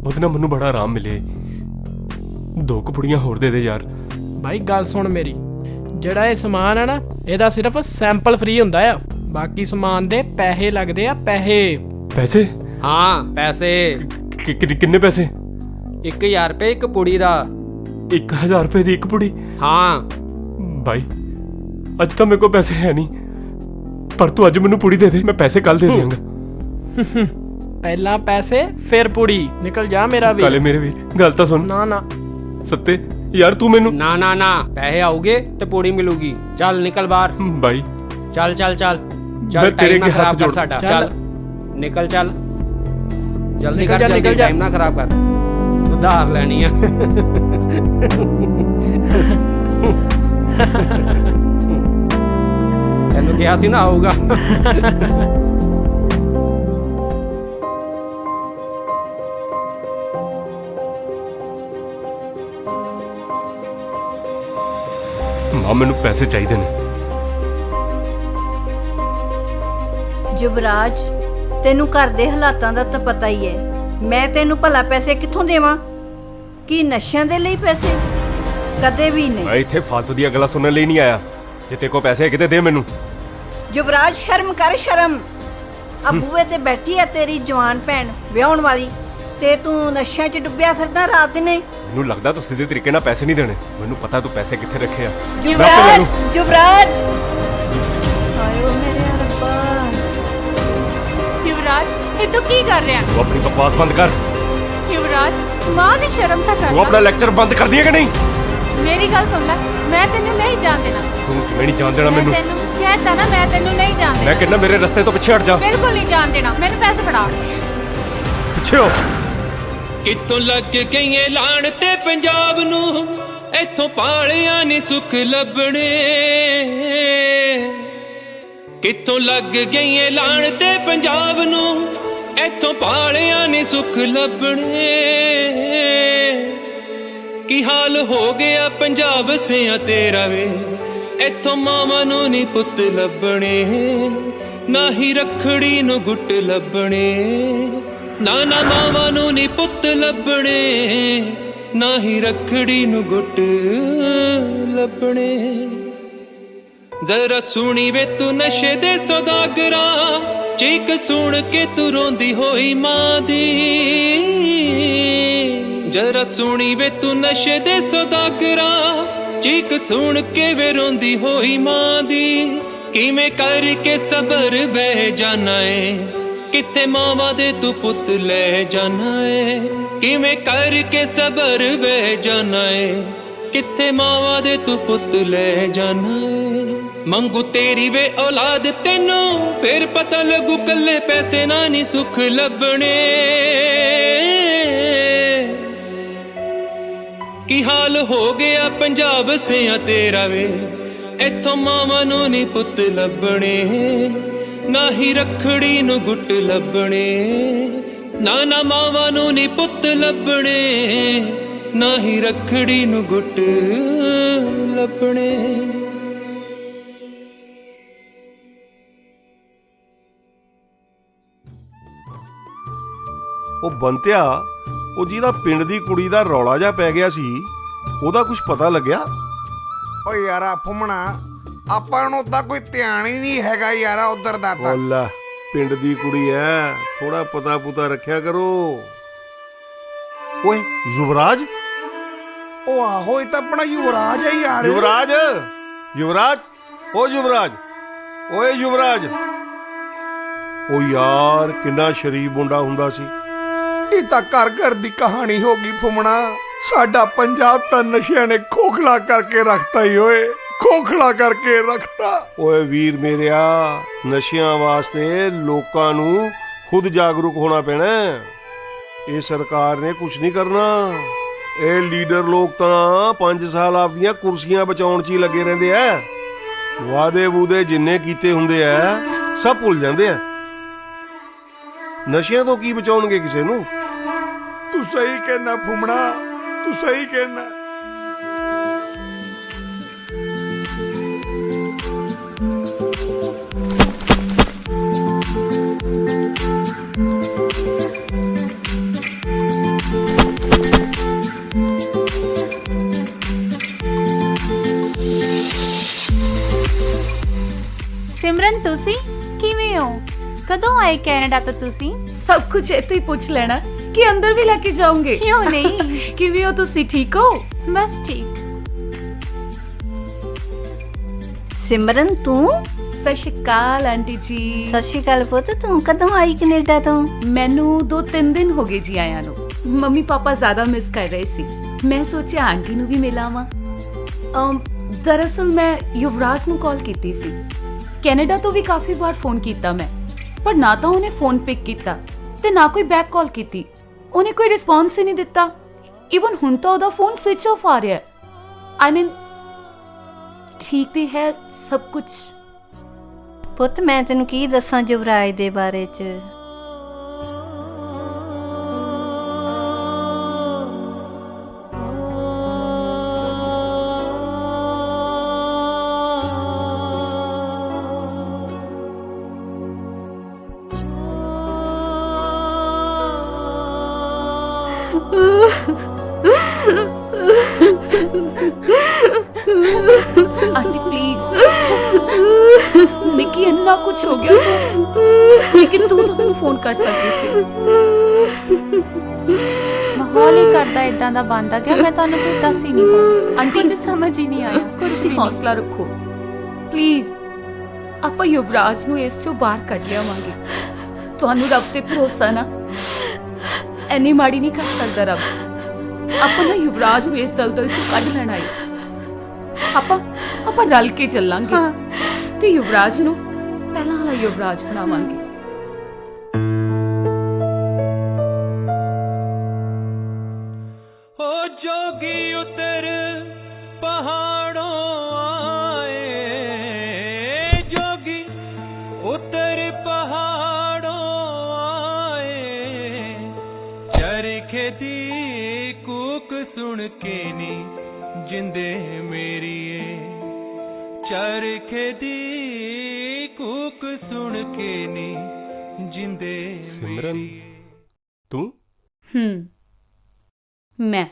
ਉਹਦੇ ਨਾਲ ਮੈਨੂੰ ਬੜਾ ਆਰਾਮ ਮਿਲਿਆ। 2 ਕੁ ਪੁੜੀਆਂ ਹੋਰ ਦੇ ਦੇ ਯਾਰ। ਬਾਈ ਗੱਲ ਸੁਣ ਮੇਰੀ, ਜਿਹੜਾ ਇਹ ਸਮਾਨ ਆ ਨਾ, ਇਹਦਾ ਸਿਰਫ ਸੈਂਪਲ ਫ੍ਰੀ ਹੁੰਦਾ ਆ। ਬਾਕੀ ਸਮਾਨ ਦੇ ਪੈਸੇ ਲੱਗਦੇ ਆ। ਪੈਸੇ? ਹਾਂ, ਪੈਸੇ। ਕਿੰਨੇ ਪੈਸੇ? 1000 ਰੁਪਏ ਇੱਕ ਪੁੜੀ ਦਾ। 1000 ਰੁਪਏ ਦੀ ਇੱਕ ਪੁੜੀ? ਹਾਂ ਬਾਈ, ਅੱਜ ਤਾਂ ਮੇਰੇ ਕੋਲ ਪੈਸੇ ਹੈ ਨਹੀਂ, ਪਰ ਤੂੰ ਅੱਜ ਮੈਨੂੰ ਪੁੜੀ ਦੇ ਦੇ, ਮੈਂ ਪੈਸੇ ਕੱਲ ਦੇ ਦਿਆਂਗਾ। ਪਹਿਲਾਂ ਪੈਸੇ ਫਿਰ ਪੁੜੀ। ਨਿਕਲ ਜਾ ਮੇਰਾ ਵੀਰ। ਕਾਲੇ ਮੇਰੇ ਵੀਰ, ਗੱਲ ਤਾਂ ਸੁਣ। ਨਾ ਨਾ ਸੱਤੇ ਯਾਰ, ਤੂੰ ਮੈਨੂੰ ਨਾ ਨਾ ਨਾ, ਪੈਸੇ ਆਉਗੇ ਤੇ ਪੁੜੀ ਮਿਲੂਗੀ। ਚੱਲ ਨਿਕਲ ਬਾਹਰ। ਬਾਈ ਚੱਲ ਚੱਲ ਚੱਲ ਚੱਲ, ਤੇਰੇ ਟਾਈਮ ਨਾ ਅੱਗੇ ਹੱਥ ਖਰਾਬ ਕਰ ਜੋੜ। ਸਾਡਾ। ਚੱਲ ਨਿਕਲ, ਚੱਲ ਜਲਦੀ ਨਿਕਲ ਕਰ, ਜਾ, ਜਲਦੀ, ਨਿਕਲ ਜਾ। ਟਾਈਮ ਨਾ ਖਰਾਬ ਕਰ। ਉਧਾਰ ਲੈਣੀ ਆ। ਤੈਨੂੰ ਕਿਹਾ ਸੀ ਨਾ ਆਊਗਾ। ਮਾਂ, ਮੈਨੂੰ ਪੈਸੇ ਚਾਹੀਦੇ ਨੇ। ਯੁਵਰਾਜ, ਤੈਨੂੰ ਘਰ ਦੇ ਹਾਲਾਤਾਂ ਦਾ ਤਾਂ ਪਤਾ ਹੀ ਹੈ। ਮੈਂ ਤੈਨੂੰ ਭਲਾ ਪੈਸੇ ਕਿੱਥੋਂ ਦੇਵਾਂ? ਕੀ ਨਸ਼ਿਆਂ ਦੇ ਲਈ ਪੈਸੇ? ਕਦੇ ਵੀ ਨਹੀਂ। ਮੈਂ ਇੱਥੇ ਫालतू ਦੀਆਂ ਗੱਲਾਂ ਸੁਣਨ ਲਈ ਨਹੀਂ ਆਇਆ। ਜੇ ਤੇਰੇ ਕੋਲ ਪੈਸੇ ਕਿਤੇ ਦੇ ਮੈਨੂੰ। ਯੁਵਰਾਜ, ਸ਼ਰਮ ਕਰ, ਸ਼ਰਮ। ਆ ਬੂਹੇ ਤੇ ਬੈਠੀ ਆ ਤੇਰੀ ਜਵਾਨ ਭੈਣ, ਵਿਆਹੁਣ ਵਾਲੀ, ਤੇ ਤੂੰ ਨਸ਼ਿਆਂ 'ਚ ਡੁੱਬਿਆ ਫਿਰਦਾ ਰਾਤ ਦਿਨੇ। ਮੈਨੂੰ ਲੱਗਦਾ ਤੂੰ ਸਿੱਧੇ ਤਰੀਕੇ ਨਾਲ ਪੈਸੇ ਨਹੀਂ ਦੇਣੇ। ਮੈਨੂੰ ਪਤਾ ਤੂੰ ਪੈਸੇ ਕਿੱਥੇ ਰੱਖੇ ਆ। ਯੁਵਰਾਜ, ਯੁਵਰਾਜ, ਆਇਓ ਮੇਰੇ ਰੱਬਾ। ਯੁਵਰਾਜ, ਇਹ ਤੂੰ ਕੀ ਕਰ ਰਿਹਾ? ਤੂੰ ਆਪਣੀ ਬਕਵਾਸ ਬੰਦ ਕਰ। ਯੁਵਰਾਜ, ਮਾਂ ਦੀ ਸ਼ਰਮ ਤਾਂ ਕਰ। ਤੂੰ ਆਪਣਾ ਲੈਕਚਰ ਬੰਦ ਕਰ ਦਿਆ ਕਿ ਨਹੀਂ? ਮੇਰੀ ਗੱਲ ਸੁਣ ਲੈ, ਮੈਂ ਤੈਨੂੰ ਨਹੀਂ ਜਾਣ ਦੇਣਾ। ਤੂੰ ਕਿਵੇਂ ਨਹੀਂ ਜਾਣ ਦੇਣਾ ਮੈਨੂੰ? ਤੈਨੂੰ ਕਹਿਤਾ ਨਾ, ਮੈਂ ਤੈਨੂੰ ਨਹੀਂ ਜਾਣ ਦੇਣਾ। ਮੈਂ ਕਹਿੰਦਾ ਮੇਰੇ ਰਸਤੇ ਤੋਂ ਪਿੱਛੇ ਹਟ ਜਾ। ਬਿਲਕੁਲ ਨਹੀਂ ਜਾਣ ਦੇਣਾ। ਮੈਨੂੰ ਪੈਸੇ ਫੜਾ। ਪਿੱਛੇ ਹੋ। ਕਿੱਥੋਂ ਲੱਗ ਗਈਏ ਲਾਣ ਤੇ ਪੰਜਾਬ ਨੂੰ, ਇੱਥੋਂ ਪਾਲਿਆਂ ਨੇ ਸੁੱਖ ਲੱਭਣੇ। ਕਿੱਥੋਂ ਲੱਗ ਗਈਏ ਲਾਣ ਤੇ ਪੰਜਾਬ ਨੂੰ, ਇੱਥੋਂ ਪਾਲਿਆਂ ਨੇ ਸੁੱਖ ਲੱਭਣੇ। ਕੀ ਹਾਲ ਹੋ ਗਿਆ ਪੰਜਾਬ ਸਿਆਂ ਤੇਰਾ ਵੇ, ਇੱਥੋਂ ਮਾਵਾਂ ਨੂੰ ਨੀ ਪੁੱਤ ਲੱਭਣੇ। ਨਾ ਹੀ ਰੱਖੜੀ ਨੂੰ ਗੁੱਟ ਲੱਭਣੇ, ਨਾ ਨਾ ਮਾਵਾਂ ਨੂੰ ਨੀ ਪੁੱਤ ਲੱਭਣੇ। ਨਾ ਹੀ ਰੱਖੜੀ ਨੂੰ ਗੁੱਟ ਲੱਭਣੇ। ਜ਼ਰਾ ਸੁਣੀ ਵੇ ਤੂੰ ਨਸ਼ੇ ਦੇ ਸੌਦਾਗਰਾ, ਚੀਕ ਸੁਣ ਕੇ ਤੂੰ ਰੋਂਦੀ ਹੋਈ ਮਾਂ ਦੀ। ਜ਼ਰਾ ਸੁਣੀ ਵੇ ਤੂੰ ਨਸ਼ੇ ਦੇ ਸੌਦਾਗਰਾ, ਚੀਕ ਸੁਣ ਕੇ ਵੇ ਰੋਂਦੀ ਹੋਈ ਮਾਂ ਦੀ। ਕਿਵੇਂ ਕਰਕੇ ਸਬਰ ਬਹਿ ਜਾਣਾ ਏ, ਕਿੱਥੇ ਮਾਵਾਂ ਦੇ ਤੂੰ ਪੁੱਤ ਲੈ ਜਾਣਾ ਏ। ਕਿਵੇਂ ਕਰਕੇ ਸਬਰ ਬਹਿ ਜਾਣਾ ਏ, ਕਿੱਥੇ ਮਾਵਾਂ ਦੇ ਤੂੰ ਪੁੱਤ ਲੈ ਜਾਣਾ ਏ ਮੰਗੂ ਤੇਰੀ ਵੇ ਔਲਾਦ ਤੈਨੂੰ ਫਿਰ ਪਤਾ ਲੱਗੂ ਕੱਲੇ ਪੈਸੇ ਨਾਲ ਨਹੀਂ ਸੁੱਖ ਲੱਭਣੇ ਕੀ ਹਾਲ ਹੋ ਗਿਆ ਪੰਜਾਬ ਸਿਆਂ ਤੇਰਾ ਵੇ ਇੱਥੋਂ ਮਾਵਾਂ ਨੂੰ ਨਹੀਂ ਪੁੱਤ ਲੱਭਣੇ ਨਾ ਹੀ ਰੱਖੜੀ ਨੂੰ ਗੁੱਟ ਲੱਭਣੇ ਨਾ ਮਾਵਾਂ ਨੂੰ ਨਹੀਂ ਪੁੱਤ ਲੱਭਣੇ ਨਾ ਹੀ ਰੱਖੜੀ ਨੂੰ ਗੁੱਟ ਲੱਭਣੇ ਉਹ ਬੰਤਿਆ, ਉਹ ਜਿਹਦਾ ਪਿੰਡ ਦੀ ਕੁੜੀ ਦਾ ਰੌਲਾ ਜਿਹਾ ਪੈ ਗਿਆ ਸੀ, ਉਹਦਾ ਕੁਝ ਪਤਾ ਲੱਗਿਆ? ਓ ਯਾਰਾ ਫੁੰਮਣਾ, ਆਪਾਂ ਨੂੰ ਤਾਂ ਕੋਈ ਧਿਆਨ ਹੀ ਨਹੀਂ ਹੈਗਾ ਯਾਰਾ ਉਧਰ ਦਾ ਤਾਂ। ਲੈ, ਪਿੰਡ ਦੀ ਕੁੜੀ ਐ, ਥੋੜਾ ਪਤਾ ਪੁਤਾ ਰੱਖਿਆ ਕਰੋ। ਓਏ ਯੁਵਰਾਜ, ਉਹ ਆਹੋ, ਇਹ ਤਾਂ ਆਪਣਾ ਯੁਵਰਾਜ ਹੈ ਯਾਰ। ਯੁਵਰਾਜ, ਯੁਵਰਾਜ, ਓ ਯੁਵਰਾਜ, ਓਏ ਯੁਵਰਾਜ। ਉਹ ਯਾਰ ਕਿੰਨਾ ਸ਼ਰੀਫ ਮੁੰਡਾ ਹੁੰਦਾ ਸੀ। ਇਹ ਤਾਂ ਘਰ ਘਰ ਦੀ ਕਹਾਣੀ ਹੋ ਗਈ ਫੁੰਮਣਾ। ਸਾਡਾ ਪੰਜਾਬ ਤਾਂ ਨਸ਼ਿਆਂ ਨੇ ਖੋਖਲਾ ਕਰਕੇ ਰੱਖਤਾ ਹੀ ਓਏ, ਖੋਖਲਾ ਕਰਕੇ ਰੱਖਤਾ। ਓਏ ਵੀਰ ਮੇਰਿਆ, ਨਸ਼ਿਆਂ ਵਾਸਤੇ ਲੋਕਾਂ ਨੂੰ ਖੁਦ ਜਾਗਰੂਕ ਹੋਣਾ ਪੈਣਾ। ਇਹ ਸਰਕਾਰ ਨੇ ਕੁਝ ਨਹੀਂ ਕਰਨਾ। ਇਹ ਲੀਡਰ ਲੋਕ ਤਾਂ 5 ਸਾਲ ਆਪਦੀਆਂ ਕੁਰਸੀਆਂ ਬਚਾਉਣ 'ਚ ਹੀ ਲੱਗੇ ਰਹਿੰਦੇ ਐ। ਵਾਅਦੇ ਵੂਦੇ ਜਿੰਨੇ ਕੀਤੇ ਹੁੰਦੇ ਐ ਸਭ ਭੁੱਲ ਜਾਂਦੇ ਐ। ਨਸ਼ਿਆਂ ਤੋਂ ਕੀ ਬਚਾਉਣਗੇ ਕਿਸੇ ਨੂੰ? ਤੂੰ ਸਹੀ ਕਹਿਣਾ ਫੁੰਮਣਾ, ਤੂੰ ਸਹੀ ਕਹਿਣਾ। ਸਿਮਰਨ, ਤੁਸੀਂ ਕਿਵੇਂ ਹੋ? ਕਦੋਂ ਆਏ ਕੈਨੇਡਾ ਤੋਂ ਤੁਸੀਂ? ਸਭ ਕੁਝ ਇੱਥੇ ਹੀ ਪੁੱਛ ਲੈਣਾ ਕਿ ਅੰਦਰ ਵੀ ਲੈ ਕੇ ਜਾਓਗੇ? ਕਿਉਂ ਨਹੀਂ। ਕਿਵੇਂ ਹੋ ਤੁਸੀਂ? ਠੀਕ ਹੋ? ਬਸ ਠੀਕ। ਸਿਮਰਨ, ਤੂੰ? ਸਤਿ ਸ਼੍ਰੀ ਅਕਾਲ ਆਂਟੀ ਜੀ। ਸਤਿ ਸ਼੍ਰੀ ਅਕਾਲ ਪੁੱਤ, ਤੂੰ ਕਦੋਂ ਆਈ ਕੈਨੇਡਾ ਤੋਂ? ਮੈਨੂੰ 2-3 ਦਿਨ ਹੋ ਗਏ ਜੀ ਆਇਆਂ ਨੂੰ। ਮੰਮੀ ਪਾਪਾ ਜ਼ਿਆਦਾ ਮਿਸ ਕਰ ਰਹੇ ਸੀ। ਮੈਂ ਸੋਚਿਆ ਆਂਟੀ ਨੂੰ ਵੀ ਮਿਲਾਵਾਂ। ਦਰਅਸਲ ਮੈਂ ਯੁਵਰਾਜ ਨੂੰ ਕਾਲ ਕੀਤੀ ਸੀ। ਕੈਨੇਡਾ ਤੋਂ ਵੀ ਕਾਫੀ ਵਾਰ ਫੋਨ ਕੀਤਾ ਮੈਂ, ਪਰ ਨਾ ਤਾਂ ਉਹਨੇ ਫੋਨ ਪਿਕ ਕੀਤਾ ਤੇ ਨਾ ਕੋਈ ਬੈਕ ਕਾਲ ਕੀਤੀ। ਉਹਨੇ ਕੋਈ ਰਿਸਪੌਂਸ ਹੀ ਨਹੀਂ ਦਿੱਤਾ। ਇਵਨ ਹੁਣ ਤਾਂ ਉਹਦਾ ਫੋਨ ਸਵਿਚ ਆਫ ਆ ਰਿਹਾ। ਆਈ ਮੀਨ ਠੀਕ ਤੇ ਹੈ ਸਭ ਕੁਝ। ਪੁੱਤ ਮੈਂ ਤੈਨੂੰ ਕੀ ਦੱਸਾਂ ਯੁਵਰਾਜ ਦੇ ਬਾਰੇ 'ਚ। ਆਂਟੀ ਪਲੀਜ਼, ਨਿੱਕੀ ਇੰਨਾ ਕੁਝ ਹੋ ਗਿਆ ਲੇਕਿਨ ਤੂੰ ਤਾਂ ਮੈਨੂੰ ਫੋਨ ਕਰ ਸਕਦੀ ਸੀ। ਮਾਹੌਲ ਹੀ ਕਰਦਾ ਇਦਾਂ ਦਾ ਬਣਦਾ ਗਿਆ। ਮੈਂ ਤੁਹਾਨੂੰ ਕੁਝ ਦੱਸ ਹੀ ਨਹੀਂ ਪਾਈ। ਆਂਟੀ ਕੁਝ ਸਮਝ ਹੀ ਨਹੀਂ ਆਇਆ। ਤੁਸੀਂ ਹੌਸਲਾ ਰੱਖੋ ਪਲੀਜ਼। ਆਪਾਂ ਯੁਵਰਾਜ ਨੂੰ ਇਸ ਚੋਂ ਬਾਹਰ ਕੱਢ ਲਿਆਵਾਂਗੇ। ਤੁਹਾਨੂੰ ਰੱਬ ਤੇ ਭਰੋਸਾ ਨਾ, ਐਨੀ ਮਾੜੀ ਨਹੀਂ ਕਰ ਸਕਦਾ ਰੱਬ। ਆਪਾਂ ਨਾ ਯੁਵਰਾਜ ਨੂੰ ਇਸ ਦਲਦਲ ਚੋਂ ਕੱਢ ਲੈਣਾ ਹੈ। ਆਪਾਂ ਰਲ ਕੇ ਚੱਲਾਂਗੇ ਤੇ ਯੁਵਰਾਜ ਨੂੰ ਪਹਿਲਾਂ ਵਾਲਾ ਯੁਵਰਾਜ ਬਣਾਵਾਂਗੇ। हो जोगी उतर पहाड़ों आए, जोगी उतर पहाड़ों आए, चरखे दी कूक सुन के नी जिंदे मेरिए, चरखे दी कूक सुन के नी जिंदे। सिमरन, तू? ਮੈਂ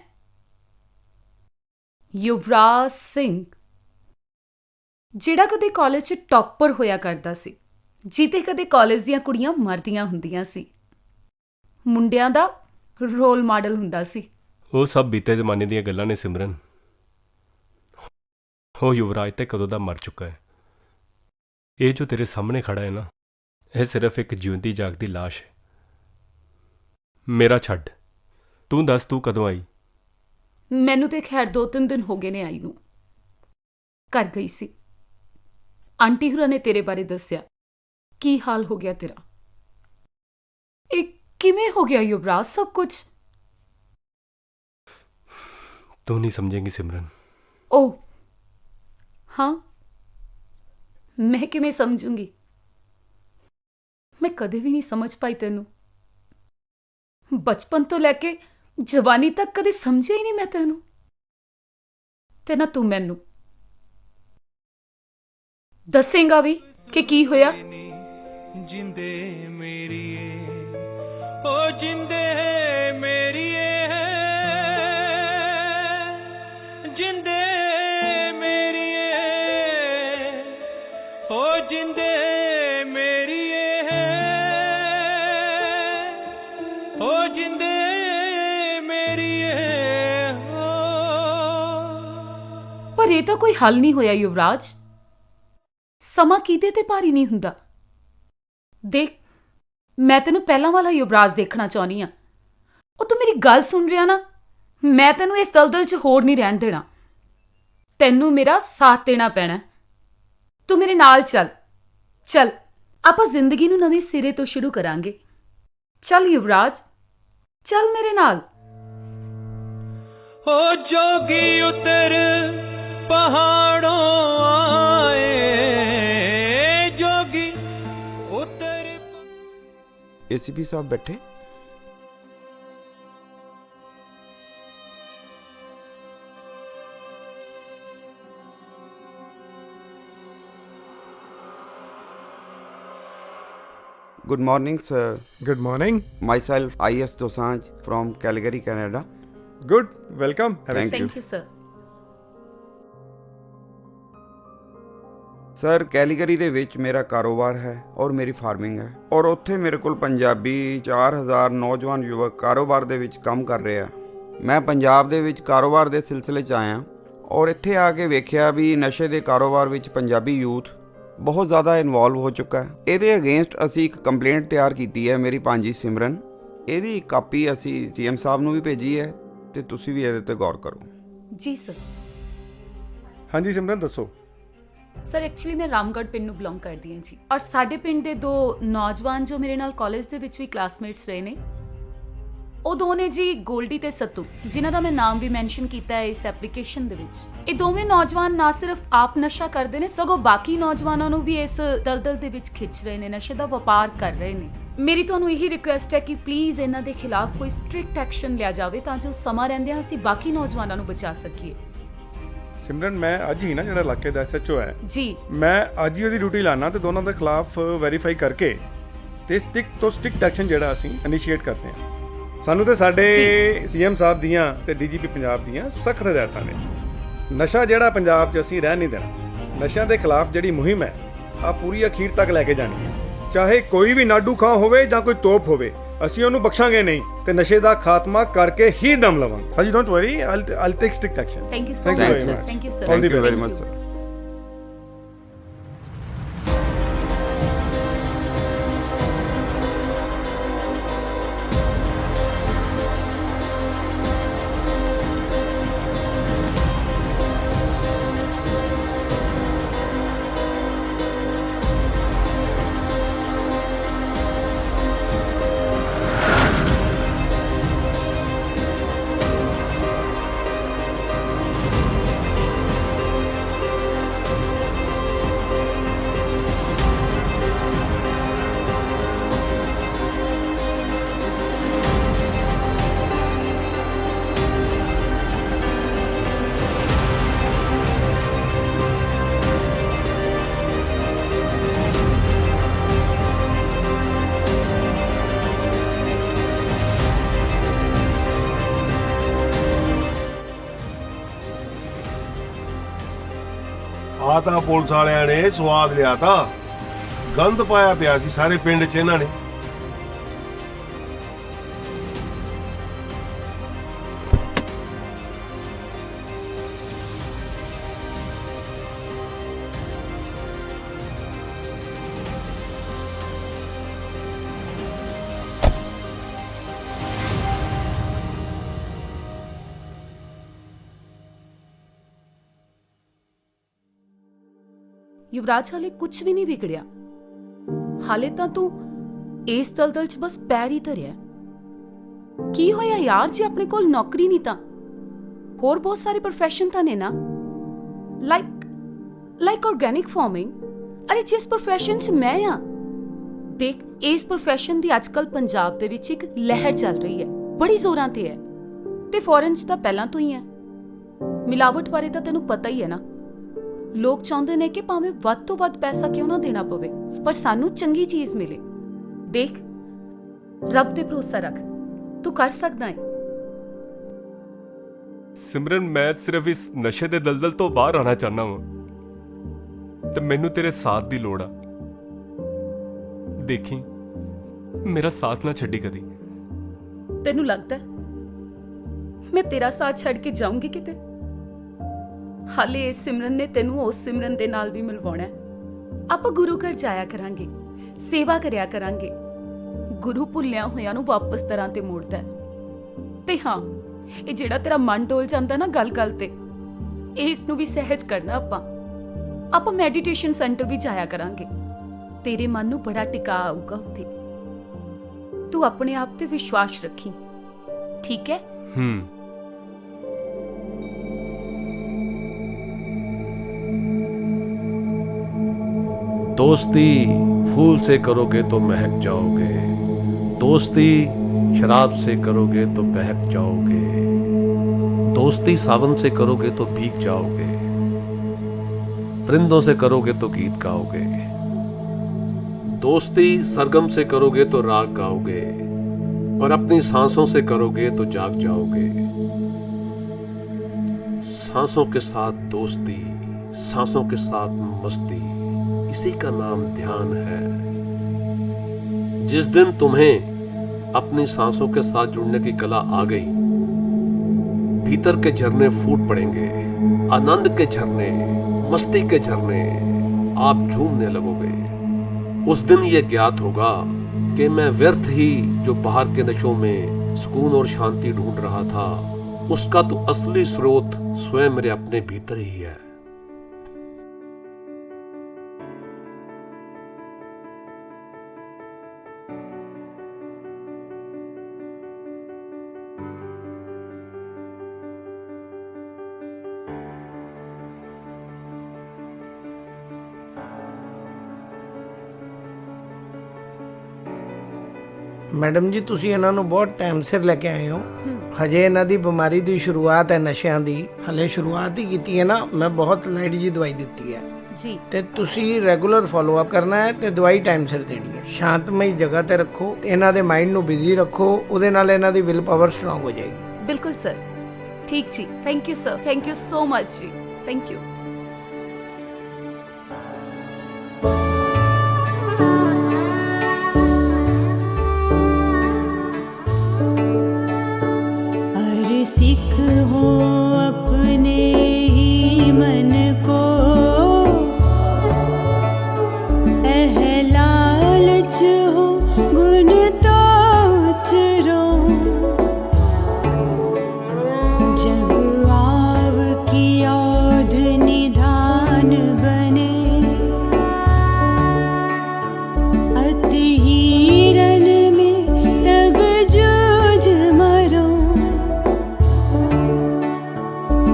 ਯੁਵਰਾਜ ਸਿੰਘ, ਜਿਹੜਾ ਕਦੇ ਕਾਲਜ 'ਚ ਟੌਪਰ ਹੋਇਆ ਕਰਦਾ ਸੀ, ਜਿੱਤੇ ਕਦੇ ਕਾਲਜ ਦੀਆਂ ਕੁੜੀਆਂ ਮਰਦੀਆਂ ਹੁੰਦੀਆਂ ਸੀ, ਮੁੰਡਿਆਂ ਦਾ ਰੋਲ ਮਾਡਲ ਹੁੰਦਾ ਸੀ। ਉਹ ਸਭ ਬੀਤੇ ਜ਼ਮਾਨੇ ਦੀਆਂ ਗੱਲਾਂ ਨੇ ਸਿਮਰਨ। ਉਹ ਯੁਵਰਾਜ ਤੇ ਕਦੋਂ ਦਾ ਮਰ ਚੁੱਕਾ ਹੈ। ਇਹ ਜੋ ਤੇਰੇ ਸਾਹਮਣੇ ਖੜਾ ਹੈ ਨਾ, ਇਹ ਸਿਰਫ ਇੱਕ ਜਿਉਂਦੀ ਜਾਗਦੀ ਲਾਸ਼ ਹੈ। ਮੇਰਾ ਛੱਡ, ਤੂੰ ਦੱਸ ਤੂੰ ਕਦੋਂ ਆਈ? ਮੈਨੂੰ ਤੇ ਖੈਰ 2-3 ਦਿਨ ਹੋ ਗਏ ਨੇ ਆਈ ਨੂੰ। ਘਰ ਗਈ ਸੀ, ਆਂਟੀ ਹੁਰਾਂ ਨੇ ਤੇਰੇ ਬਾਰੇ ਦੱਸਿਆ। ਕੀ ਹਾਲ ਹੋ ਗਿਆ ਤੇਰਾ? ਇਹ ਕਿਵੇਂ ਹੋ ਗਿਆ ਯੁਵਰਾਜ ਸਭ ਕੁਝ? तू नहीं समझेंगी सिमरन। ਓਹ ਹਾਂ, ਮੈਂ ਕਿਵੇਂ ਸਮਝੂੰਗੀ? ਮੈਂ ਕਦੇ ਵੀ ਨਹੀਂ ਸਮਝ ਪਾਈ ਤੈਨੂੰ। ਬਚਪਨ ਤੋਂ ਲੈ ਕੇ ਜਵਾਨੀ ਤੱਕ ਕਦੇ ਸਮਝਿਆ ਹੀ ਨਹੀਂ ਮੈਂ ਤੈਨੂੰ, ਤੇ ਨਾ ਤੂੰ ਮੈਨੂੰ। ਦੱਸੇਂਗਾ ਵੀ ਕਿ ਕੀ ਹੋਇਆ? ਜਿੰਦੇ ਮੇਰੀਏ ਓ ਜਿੰਦੇ ਮੇਰੀਏ ਜਿੰਦੇ ਮੇਰੀਏ ਓ ਜਿੰਦੇ ਮੇਰੀਏ ਓ ਜਿੰਦੇ ਮੇਰੀਏ ਪਰ ਇਹ ਤਾਂ ਕੋਈ ਹੱਲ ਨਹੀਂ ਹੋਇਆ ਯੁਵਰਾਜ। ਸਮਾਂ ਕਿਤੇ ਤੇ ਭਾਰੀ ਨਹੀਂ ਹੁੰਦਾ। ਦੇਖ, ਮੈਂ ਤੈਨੂੰ ਪਹਿਲਾਂ ਵਾਲਾ ਯੁਵਰਾਜ ਦੇਖਣਾ ਚਾਹੁੰਦੀ ਆ। ਉਹ ਤੂੰ ਮੇਰੀ ਗੱਲ ਸੁਣ ਰਿਹਾ ਨਾ? ਮੈਂ ਤੈਨੂੰ ਇਸ ਦਲਦਲ 'ਚ ਹੋਰ ਨਹੀਂ ਰਹਿਣ ਦੇਣਾ। ਤੈਨੂੰ ਮੇਰਾ ਸਾਥ ਦੇਣਾ ਪੈਣਾ। ਤੂੰ ਮੇਰੇ ਨਾਲ ਚੱਲ। ਚੱਲ, ਆਪਾਂ ਜ਼ਿੰਦਗੀ ਨੂੰ ਨਵੇਂ ਸਿਰੇ ਤੋਂ ਸ਼ੁਰੂ ਕਰਾਂਗੇ। ਚੱਲ ਯੁਵਰਾਜ, ਚੱਲ ਮੇਰੇ ਨਾਲ। ओ जोगी उतर पहाड़ों आए जोगी उतर। एसीपी साहब बैठे? Good morning, sir. Good morning. Myself, I.S. Dosanjh from Calgary, Canada. Good. Welcome. Thank you. Thank you, sir. Sir, category ਦੇ ਵਿੱਚ ਮੇਰਾ ਕਾਰੋਬਾਰ ਹੈ ਔਰ ਮੇਰੀ ਫਾਰਮਿੰਗ ਹੈ, ਔਰ ਉੱਥੇ ਮੇਰੇ ਕੋਲ ਪੰਜਾਬੀ 4000 ਨੌਜਵਾਨ ਯੁਵਕ ਕਾਰੋਬਾਰ ਦੇ ਵਿੱਚ ਕੰਮ ਕਰ ਰਹੇ ਆ। ਮੈਂ ਪੰਜਾਬ ਦੇ ਵਿੱਚ ਕਾਰੋਬਾਰ ਦੇ ਸਿਲਸਿਲੇ 'ਚ ਆਇਆ ਔਰ ਇੱਥੇ ਆ ਕੇ ਵੇਖਿਆ ਵੀ ਨਸ਼ੇ ਦੇ ਕਾਰੋਬਾਰ ਵਿੱਚ ਪੰਜਾਬੀ ਯੂਥ ਬਹੁਤ ਜ਼ਿਆਦਾ ਇਨਵੋਲਵ ਹੋ ਚੁੱਕਾ ਹੈ। ਇਹਦੇ ਅਗੇਂਸਟ ਅਸੀਂ ਇੱਕ ਕੰਪਲੇਂਟ ਤਿਆਰ ਕੀਤੀ ਹੈ, ਮੇਰੀ ਭਾਂਜੀ ਸਿਮਰਨ। ਇਹਦੀ ਇੱਕ ਕਾਪੀ ਅਸੀਂ ਸੀਐਮ ਸਾਹਿਬ ਨੂੰ ਵੀ ਭੇਜੀ ਹੈ ਤੇ ਤੁਸੀਂ ਵੀ ਇਹਦੇ ਤੇ ਗੌਰ ਕਰੋ। ਜੀ ਸਰ। ਹਾਂਜੀ ਸਿਮਰਨ, ਦੱਸੋ। ਸਰ, ਐਕਚੁਅਲੀ ਮੈਂ ਰਾਮਗੜ੍ਹ ਪਿੰਡ ਨੂੰ ਬਿਲੋਂਗ ਕਰਦੀ ਹਾਂ ਜੀ, ਔਰ ਸਾਡੇ ਪਿੰਡ ਦੇ 2 ਨੌਜਵਾਨ ਜੋ ਮੇਰੇ ਨਾਲ ਕਾਲਜ ਦੇ ਵਿੱਚ ਵੀ ਕਲਾਸਮੇਟਸ ਰਹੇ ਨੇ, ਉਹ 2 ਨੇ ਜੀ, ਗੋਲਡੀ ਤੇ ਸੱਤੂ, ਜਿਨ੍ਹਾਂ ਦਾ ਮੈਂ ਨਾਮ ਵੀ ਮੈਂਸ਼ਨ ਕੀਤਾ ਹੈ ਇਸ ਐਪਲੀਕੇਸ਼ਨ ਦੇ ਵਿੱਚ। ਇਹ ਦੋਵੇਂ ਨੌਜਵਾਨ ਨਾ ਸਿਰਫ ਆਪ ਨਸ਼ਾ ਕਰਦੇ ਨੇ, ਸਗੋਂ ਬਾਕੀ ਨੌਜਵਾਨਾਂ ਨੂੰ ਵੀ ਇਸ ਦਲਦਲ ਦੇ ਵਿੱਚ ਖਿੱਚ ਰਹੇ ਨੇ, ਨਸ਼ੇ ਦਾ ਵਪਾਰ ਕਰ ਰਹੇ ਨੇ। ਮੇਰੀ ਤੁਹਾਨੂੰ ਇਹੀ ਰਿਕੁਐਸਟ ਹੈ ਕਿ ਪਲੀਜ਼ ਇਹਨਾਂ ਦੇ ਖਿਲਾਫ ਕੋਈ ਸਟ੍ਰਿਕਟ ਐਕਸ਼ਨ ਲਿਆ ਜਾਵੇ ਤਾਂ ਜੋ ਸਮਾਂ ਰਹਿੰਦਿਆਂ ਅਸੀਂ ਬਾਕੀ ਨੌਜਵਾਨਾਂ ਨੂੰ ਬਚਾ ਸਕੀਏ। ਸਿਮਰਨ, ਮੈਂ ਅੱਜ ਹੀ ਨਾ ਜਿਹੜਾ ਇਲਾਕੇ ਦਾ ਐਸਐਚਓ ਹੈ ਜੀ, ਮੈਂ ਅੱਜ ਹੀ ਉਹਦੀ ਡਿਊਟੀ ਲਾਣਾ ਤੇ ਦੋਨਾਂ ਦੇ ਖਿਲਾਫ ਵੈਰੀਫਾਈ ਕਰਕੇ ਤੇ ਸਟ੍ਰਿਕਟ ਐਕਸ਼ਨ ਜਿਹੜਾ ਅਸੀਂ ਇਨੀਸ਼ੀਏਟ ਕਰਦੇ ਹਾਂ। ਸਾਨੂੰ ਤੇ ਸਾਡੇ ਸੀਐਮ ਸਾਹਿਬ ਦੀਆਂ ਤੇ ਡੀਜੀਪੀ ਪੰਜਾਬ ਦੀਆਂ ਸਖਤ ਹਦਾਇਤਾਂ ਨੇ। ਨਸ਼ਾ ਜਿਹੜਾ ਪੰਜਾਬ 'ਚ ਅਸੀਂ ਰਹਿ ਨਹੀਂ ਦੇਣਾ। ਨਸ਼ਿਆਂ ਦੇ ਖਿਲਾਫ ਜਿਹੜੀ ਮੁਹਿੰਮ ਹੈ ਆ ਪੂਰੀ ਅਖੀਰ ਤੱਕ ਲੈ ਕੇ ਜਾਣੀ ਹੈ। ਚਾਹੇ ਕੋਈ ਵੀ ਨਾਡੂ ਖਾਂ ਹੋਵੇ ਜਾਂ ਕੋਈ ਤੋਪ ਹੋਵੇ, ਅਸੀਂ ਉਹਨੂੰ ਬਖਸ਼ਾਂਗੇ ਨਹੀਂ ਤੇ ਨਸ਼ੇ ਦਾ ਖਾਤਮਾ ਕਰਕੇ ਹੀ ਦਮ ਲਵਾਂਗੇ। Sir, don't worry, I'll take strict action. Thank you so much, sir. Thank you, sir. Thank you very much, sir. ਆ ਤਾਂ ਪੁਲਿਸ ਵਾਲਿਆਂ ਨੇ ਸਵਾਦ ਲਿਆ ਤਾ, ਗੰਦ ਪਾਇਆ ਪਿਆ ਸੀ ਸਾਰੇ ਪਿੰਡ 'ਚ ਇਹਨਾਂ ਨੇ। युवराज हाले कुछ भी नहीं बिगड़िया। हाले ਤਾਂ ਤੂੰ ਇਸ ਦਲਦਲ 'ਚ ਬਸ ਪੈਰ ਹੀ ਧਰਿਆ। ਕੀ ਹੋਇਆ ਯਾਰ ਜੇ ਆਪਣੇ ਕੋਲ ਨੌਕਰੀ ਨਹੀਂ ਤਾਂ ਹੋਰ ਬਹੁਤ ਸਾਰੇ ਪ੍ਰੋਫੈਸ਼ਨ ਤਾਂ ਨੇ ਨਾ, ਲਾਈਕ ਆਰਗੈਨਿਕ ਫਾਰਮਿੰਗ। ਅਰੇ ਜਿਸ ਪ੍ਰੋਫੈਸ਼ਨ 'ਚ ਮੈਂ ਆ, ਦੇਖ ਇਸ ਪ੍ਰੋਫੈਸ਼ਨ ਦੀ ਅੱਜਕੱਲ ਪੰਜਾਬ ਦੇ ਵਿੱਚ ਇੱਕ ਲਹਿਰ ਚੱਲ ਰਹੀ ਹੈ, ਬੜੀ ਜ਼ੋਰਾਂ ਤੇ ਹੈ, ਤੇ ਫੋਰਨ 'ਚ ਤਾਂ ਪਹਿਲਾਂ ਤੋਂ ਹੀ ਹੈ। ਮਿਲਾਵਟ ਬਾਰੇ ਤਾਂ ਤੈਨੂੰ ਪਤਾ ਹੀ ਹੈ ਨਾ। ਲੋਕ ਚਾਹੁੰਦੇ ਨੇ ਕਿ ਭਾਵੇਂ ਵੱਧ ਤੋਂ ਵੱਧ ਪੈਸਾ ਕਿਉਂ ਨਾ ਦੇਣਾ ਪਵੇ, ਪਰ ਸਾਨੂੰ ਚੰਗੀ ਚੀਜ਼ ਮਿਲੇ। ਦੇਖ ਰੱਬ ਤੇ ਭਰੋਸਾ ਰੱਖ, ਤੂੰ ਕਰ ਸਕਦਾ ਹੈ। ਸਿਮਰਨ, ਮੈਂ ਸਿਰਫ ਇਸ ਨਸ਼ੇ ਦੇ ਦਲਦਲ ਤੋਂ ਬਾਹਰ ਆਉਣਾ ਚਾਹੁੰਦਾ ਹਾਂ ਤੇ ਮੈਨੂੰ ਤੇਰੇ ਸਾਥ ਦੀ ਲੋੜ ਆ। ਦੇਖੀ ਮੇਰਾ ਸਾਥ ਨਾ ਛੱਡੀ ਕਦੀ। ਤੈਨੂੰ ਲੱਗਦਾ ਮੈਂ ਤੇਰਾ ਸਾਥ ਛੱਡ ਕੇ ਜਾਊਂਗੀ ਕਿਤੇ? ਹਾਲੇ ਇਸ ਸਿਮਰਨ ਨੇ ਤੈਨੂੰ ਉਸ ਸਿਮਰਨ ਦੇ ਨਾਲ ਵੀ ਮਿਲਵਾਉਣਾ ਹੈ। ਆਪਾਂ ਗੁਰੂ ਘਰ ਜਾਇਆ ਕਰਾਂਗੇ, ਸੇਵਾ ਕਰਿਆ ਕਰਾਂਗੇ। ਗੁਰੂ ਭੁੱਲਿਆ ਹੋਇਆਂ ਨੂੰ ਵਾਪਸ ਤਰ੍ਹਾਂ ਤੇ ਮੋੜਦਾ ਹੈ। ਤੇ ਹਾਂ, ਇਹ ਜਿਹੜਾ ਤੇਰਾ ਮਨ ਡੋਲ ਜਾਂਦਾ ਨਾ ਗੱਲ-ਗੱਲ ਤੇ, ਇਸ ਨੂੰ ਵੀ ਸਹਿਜ ਕਰਨਾ। ਆਪਾਂ ਮੈਡੀਟੇਸ਼ਨ ਸੈਂਟਰ ਵੀ ਜਾਇਆ ਕਰਾਂਗੇ। ਤੇਰੇ ਮਨ ਨੂੰ ਬੜਾ ਟਿਕਾ ਆਊਗਾ ਉੱਥੇ। ਤੂੰ ਆਪਣੇ ਆਪ ਤੇ ਵਿਸ਼ਵਾਸ ਰੱਖੀ, ਠੀਕ ਹੈ? दोस्ती फूल से करोगे तो महक जाओगे, दोस्ती शराब से करोगे तो बहक जाओगे, दोस्ती सावन से करोगे तो भीग जाओगे, परिंदों से करोगे तो गीत गाओगे, दोस्ती सरगम से करोगे तो राग गाओगे, और अपनी सांसों से करोगे तो जाग जाओगे। सांसों के साथ दोस्ती, सांसों के साथ मस्ती, इसी का नाम ध्यान है। जिस दिन तुम्हें अपनी सांसों के साथ जुड़ने की कला आ गई, भीतर के झरने फूट पड़ेंगे, आनंद के झरने, मस्ती के झरने, आप झूमने लगोगे। उस दिन ये ज्ञात होगा कि मैं व्यर्थ ही जो बाहर के नशों में सुकून और शांति ढूंढ रहा था, उसका तो असली स्रोत स्वयं मेरे अपने भीतर ही है। ਮੈਡਮ ਜੀ, ਤੁਸੀਂ ਇਹਨਾਂ ਨੂੰ ਬਹੁਤ ਟਾਈਮ ਸਿਰ ਲੈ ਕੇ ਆਏ ਹੋ। ਹਜੇ ਇਹਨਾਂ ਦੀ ਬਿਮਾਰੀ ਦੀ ਸ਼ੁਰੂਆਤ ਹੈ, ਨਸ਼ਿਆਂ ਦੀ ਹਲੇ ਸ਼ੁਰੂਆਤ ਹੀ ਕੀਤੀ ਹੈ ਨਾ। ਮੈਂ ਬਹੁਤ ਲਾਈਟ ਜੀ ਦਵਾਈ ਦਿੱਤੀ ਹੈ ਜੀ, ਤੇ ਤੁਸੀਂ ਰੈਗੂਲਰ ਫੋਲੋ ਅਪ ਕਰਨਾ ਹੈ ਤੇ ਦਵਾਈ ਟਾਈਮ ਸਿਰ ਦੇਣੀ ਹੈ। ਸ਼ਾਂਤਮਈ ਜਗ੍ਹਾ ਤੇ ਰੱਖੋ, ਇਹਨਾਂ ਦੇ ਮਾਈਂਡ ਨੂੰ ਬਿਜ਼ੀ ਰੱਖੋ, ਉਹਦੇ ਨਾਲ ਇਹਨਾਂ ਦੀ ਵਿਲ ਪਾਵਰ ਸਟਰੋਂਗ ਹੋ ਜਾਏਗੀ। ਬਿਲਕੁਲ ਸਰ, ਠੀਕ ਜੀ। Thank you sir, thank you so much ਜੀ, ਥੈਂਕ ਯੂ। सिख हो अपने ही मन को, लालच हो गुण तो उचरो, जब आव की औध निधान बने, अति हीरन में तब जूझ मरो,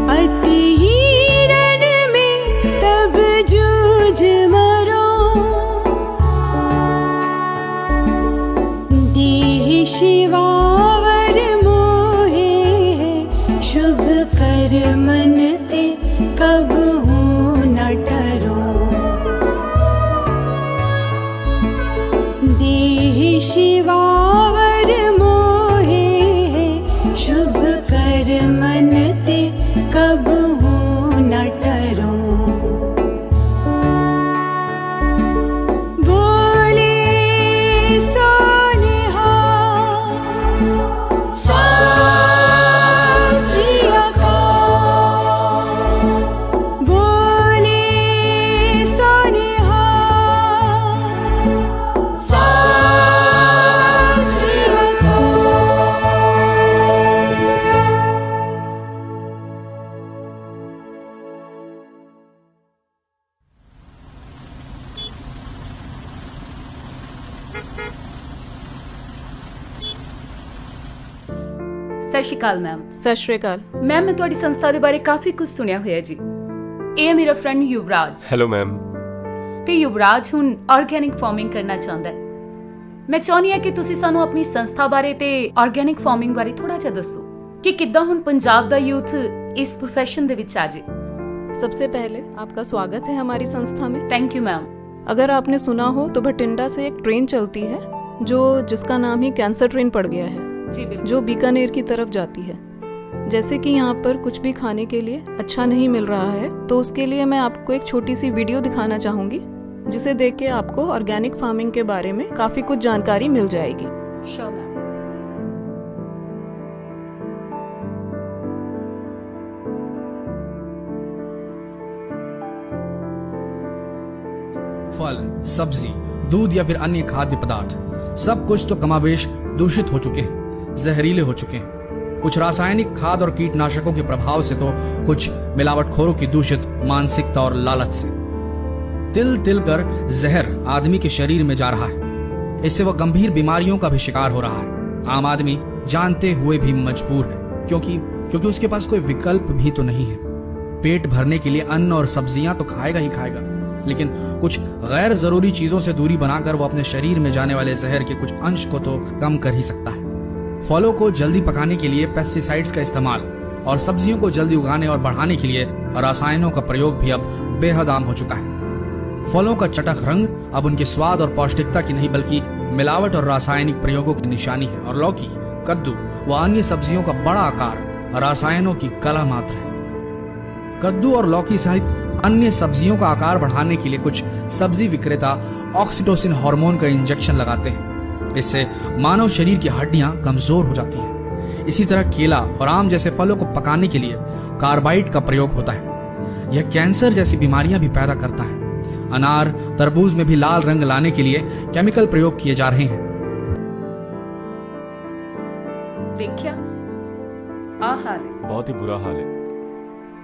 अति हीरन में तब जूझ मरो, देह शिवावर मोहे है, शुभ कर मन ते कब हूँ न ठरो, देह शिवावर मोहे है, शुभ कर मन ते कब हूँ न ठरो, बोले सोनिहा सत श्री अकाल, बोले सोनिहा सत श्री अकाल। ਸ਼੍ਰੀ ਅਕਾਲ ਮੈਮ। ਸਤਿ ਸ਼੍ਰੀ ਅਕਾਲ ਮੈਮ, ਮੈਂ ਤੁਹਾਡੀ ਸੰਸਥਾ ਦੇ ਬਾਰੇ ਕਾਫੀ ਕੁਝ ਸੁਣਿਆ ਹੋਇਆ ਜੀ। ਇਹ ਹੈ ਮੇਰਾ ਫਰੈਂਡ ਯੁਵਰਾਜ। Hello ma'am. ਤੇ ਯੁਵਰਾਜ ਹੁਣ ਆਰਗੈਨਿਕ ਫਾਰਮਿੰਗ ਕਰਨਾ ਚਾਹੁੰਦਾ ਹੈ। ਮੈਂ ਚਾਹੁੰਦੀ ਹਾਂ ਕਿ ਤੁਸੀਂ ਸਾਨੂੰ ਆਪਣੀ ਸੰਸਥਾ ਬਾਰੇ ਤੇ ਆਰਗੈਨਿਕ ਫਾਰਮਿੰਗ ਬਾਰੇ ਥੋੜਾ ਜਿਹਾ ਦੱਸੋ ਕਿ ਕਿੱਦਾਂ ਹੁਣ ਪੰਜਾਬ ਦਾ ਯੂਥ ਇਸ प्रोफेशन ਦੇ ਵਿੱਚ ਆ ਜਾਏ। सबसे पहले आपका स्वागत है हमारी संस्था में। Thank you ma'am. अगर आपने सुना हो तो भटिंडा से एक ट्रेन चलती है जिसका नाम ही कैंसर ट्रेन पड़ गया है, जी बिल्कुल, जो बीकानेर की तरफ जाती है। जैसे कि यहाँ पर कुछ भी खाने के लिए अच्छा नहीं मिल रहा है, तो उसके लिए मैं आपको एक छोटी सी वीडियो दिखाना चाहूँगी, जिसे देख के आपको ऑर्गेनिक फार्मिंग के बारे में काफ़ी कुछ जानकारी मिल जाएगी। Sure ma'am. फल, सब्जी, दूध या फिर अन्य खाद्य पदार्थ सब कुछ तो कमाबेश दूषित हो चुके हैं, जहरीले हो चुके हैं। कुछ रासायनिक खाद और कीटनाशकों के प्रभाव से तो कुछ मिलावटखोरों की दूषित मानसिकता और लालच से तिल तिल कर जहर आदमी के शरीर में जा रहा है। इससे वह गंभीर बीमारियों का भी शिकार हो रहा है। आम आदमी जानते हुए भी मजबूर है, क्योंकि उसके पास कोई विकल्प भी तो नहीं है। पेट भरने के लिए अन्न और सब्जियां तो खाएगा ही खाएगा, लेकिन कुछ गैर जरूरी चीजों से दूरी बनाकर वो अपने शरीर में जाने वाले जहर के कुछ अंश को तो कम कर ही सकता है। फलों को जल्दी पकाने के लिए पेस्टिसाइड्स का इस्तेमाल और सब्जियों को जल्दी उगाने और बढ़ाने के लिए रसायनों का प्रयोग भी अब बेहद आम हो चुका है। फलों का चटक रंग अब उनके स्वाद और पौष्टिकता की नहीं बल्कि मिलावट और रासायनिक प्रयोगों की निशानी है। और लौकी, कद्दू व अन्य सब्जियों का बड़ा आकार रसायनों की कला मात्र है। कद्दू और लौकी सहित अन्य सब्जियों का आकार बढ़ाने के लिए कुछ सब्जी विक्रेता ऑक्सीटोसिन हार्मोन का इंजेक्शन लगाते हैं। इससे मानव शरीर की हड्डियां कमजोर हो जाती हैं। इसी तरह केला और आम जैसे फलों को पकाने के लिए कार्बाइड का प्रयोग होता है। यह कैंसर जैसी बीमारियां भी पैदा करता है। अनार, तरबूज में भी लाल रंग लाने के लिए केमिकल प्रयोग किए जा रहे हैं। देखिए, हाल है, बहुत ही बुरा हाल है।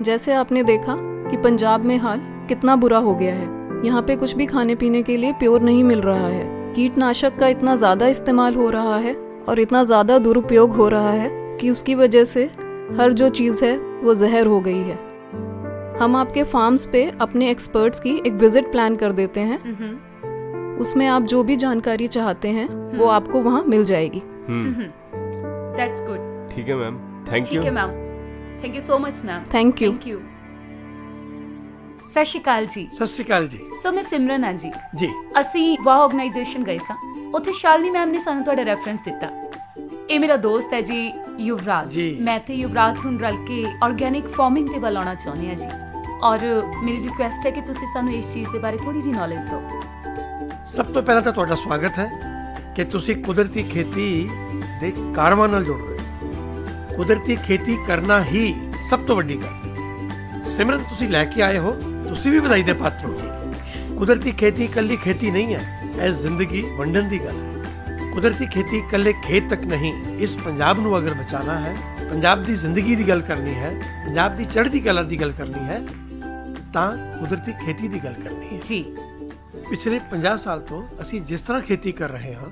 जैसे आपने देखा कि पंजाब में हाल कितना बुरा हो गया है। यहाँ पे कुछ भी खाने पीने के लिए प्योर नहीं मिल रहा है। कीटनाशक का इतना ज़्यादा इस्तेमाल हो रहा है और इतना ज़्यादा दुरुपयोग हो रहा है कि उसकी वजह से हर जो चीज़ है वो जहर हो गई है। हम आपके फार्म्स पे अपने एक्सपर्ट्स की एक विजिट प्लान कर देते हैं। उसमें आप जो भी जानकारी चाहते हैं वो आपको वहाँ मिल जाएगी। That's good. ठीक है मैम, थैंक यू। ठीक है ma'am, thank you so much ma'am. Thank you. ਸਤਿ ਸ਼੍ਰੀ ਅਕਾਲ ਜੀ। ਸਤਿ ਸ਼੍ਰੀ ਅਕਾਲ ਜੀ। ਸੋ ਮੈਂ ਸਿਮਰਨ ਹਾਂ ਜੀ। ਜੀ। ਅਸੀਂ ਵਾਹ ਆਰਗੇਨਾਈਜੇਸ਼ਨ ਗਏ ਸਾਂ, ਉੱਥੇ ਸ਼ਾਲਿਨੀ ਮੈਮ ਨੇ ਸਾਨੂੰ ਤੁਹਾਡਾ ਰੈਫਰੈਂਸ ਦਿੱਤਾ। ਇਹ ਮੇਰਾ ਦੋਸਤ ਹੈ ਜੀ ਯੁਵਰਾਜ। ਮੈਂ ਤੇ ਯੁਵਰਾਜ ਹੁਣ ਰਲ ਕੇ ਆਰਗੈਨਿਕ ਫਾਰਮਿੰਗ ਤੇ ਵੱਲ ਆਉਣਾ ਚਾਹੁੰਦੇ ਹਾਂ ਜੀ। ਔਰ ਮੇਰੀ ਰਿਕੁਐਸਟ ਹੈ ਕਿ ਤੁਸੀਂ ਸਾਨੂੰ ਇਸ ਚੀਜ਼ ਦੇ ਬਾਰੇ ਥੋੜੀ ਜਿਹੀ ਨੌਲੇਜ ਦਿਓ। ਸਭ ਤੋਂ ਪਹਿਲਾਂ ਤਾਂ ਤੁਹਾਡਾ ਸਵਾਗਤ ਹੈ ਕਿ ਤੁਸੀਂ ਕੁਦਰਤੀ ਖੇਤੀ ਦੇ ਕਾਰਵਾਂ ਨਾਲ ਜੁੜ ਰਹੇ ਹੋ। ਕੁਦਰਤੀ ਖੇਤੀ ਕਰਨਾ ਹੀ ਸਭ ਤੋਂ ਵੱਡੀ ਗੱਲ। ਸਿਮਰਨ, ਤੁਸੀਂ ਲੈ ਕੇ ਆਏ ਹੋ, ਤੁਸੀਂ ਵੀ ਵਧਾਈ ਦੇ ਪਾਤਰ ਹੋ। ਕੁਦਰਤੀ ਖੇਤੀ ਇਕੱਲੀ ਖੇਤੀ ਨਹੀਂ ਹੈ, ਇਹ ਜ਼ਿੰਦਗੀ ਵੰਡਣ ਦੀ ਗੱਲ ਹੈ। ਕੁਦਰਤੀ ਖੇਤੀ ਇਕੱਲੇ ਖੇਤ ਤੱਕ ਨਹੀਂ, ਇਸ ਪੰਜਾਬ ਨੂੰ ਅਗਰ ਬਚਾਉਣਾ ਹੈ, ਪੰਜਾਬ ਦੀ ਜ਼ਿੰਦਗੀ ਦੀ ਗੱਲ ਕਰਨੀ ਹੈ, ਪੰਜਾਬ ਦੀ ਚੜ੍ਹਦੀ ਕਲਾ ਦੀ ਗੱਲ ਕਰਨੀ ਹੈ, ਤਾਂ ਕੁਦਰਤੀ ਖੇਤੀ ਦੀ ਗੱਲ ਕਰਨੀ ਹੈ ਜੀ। ਪਿਛਲੇ 50 ਸਾਲ ਤੋਂ ਅਸੀਂ ਜਿਸ ਤਰ੍ਹਾਂ ਖੇਤੀ ਕਰ ਰਹੇ ਹਾਂ,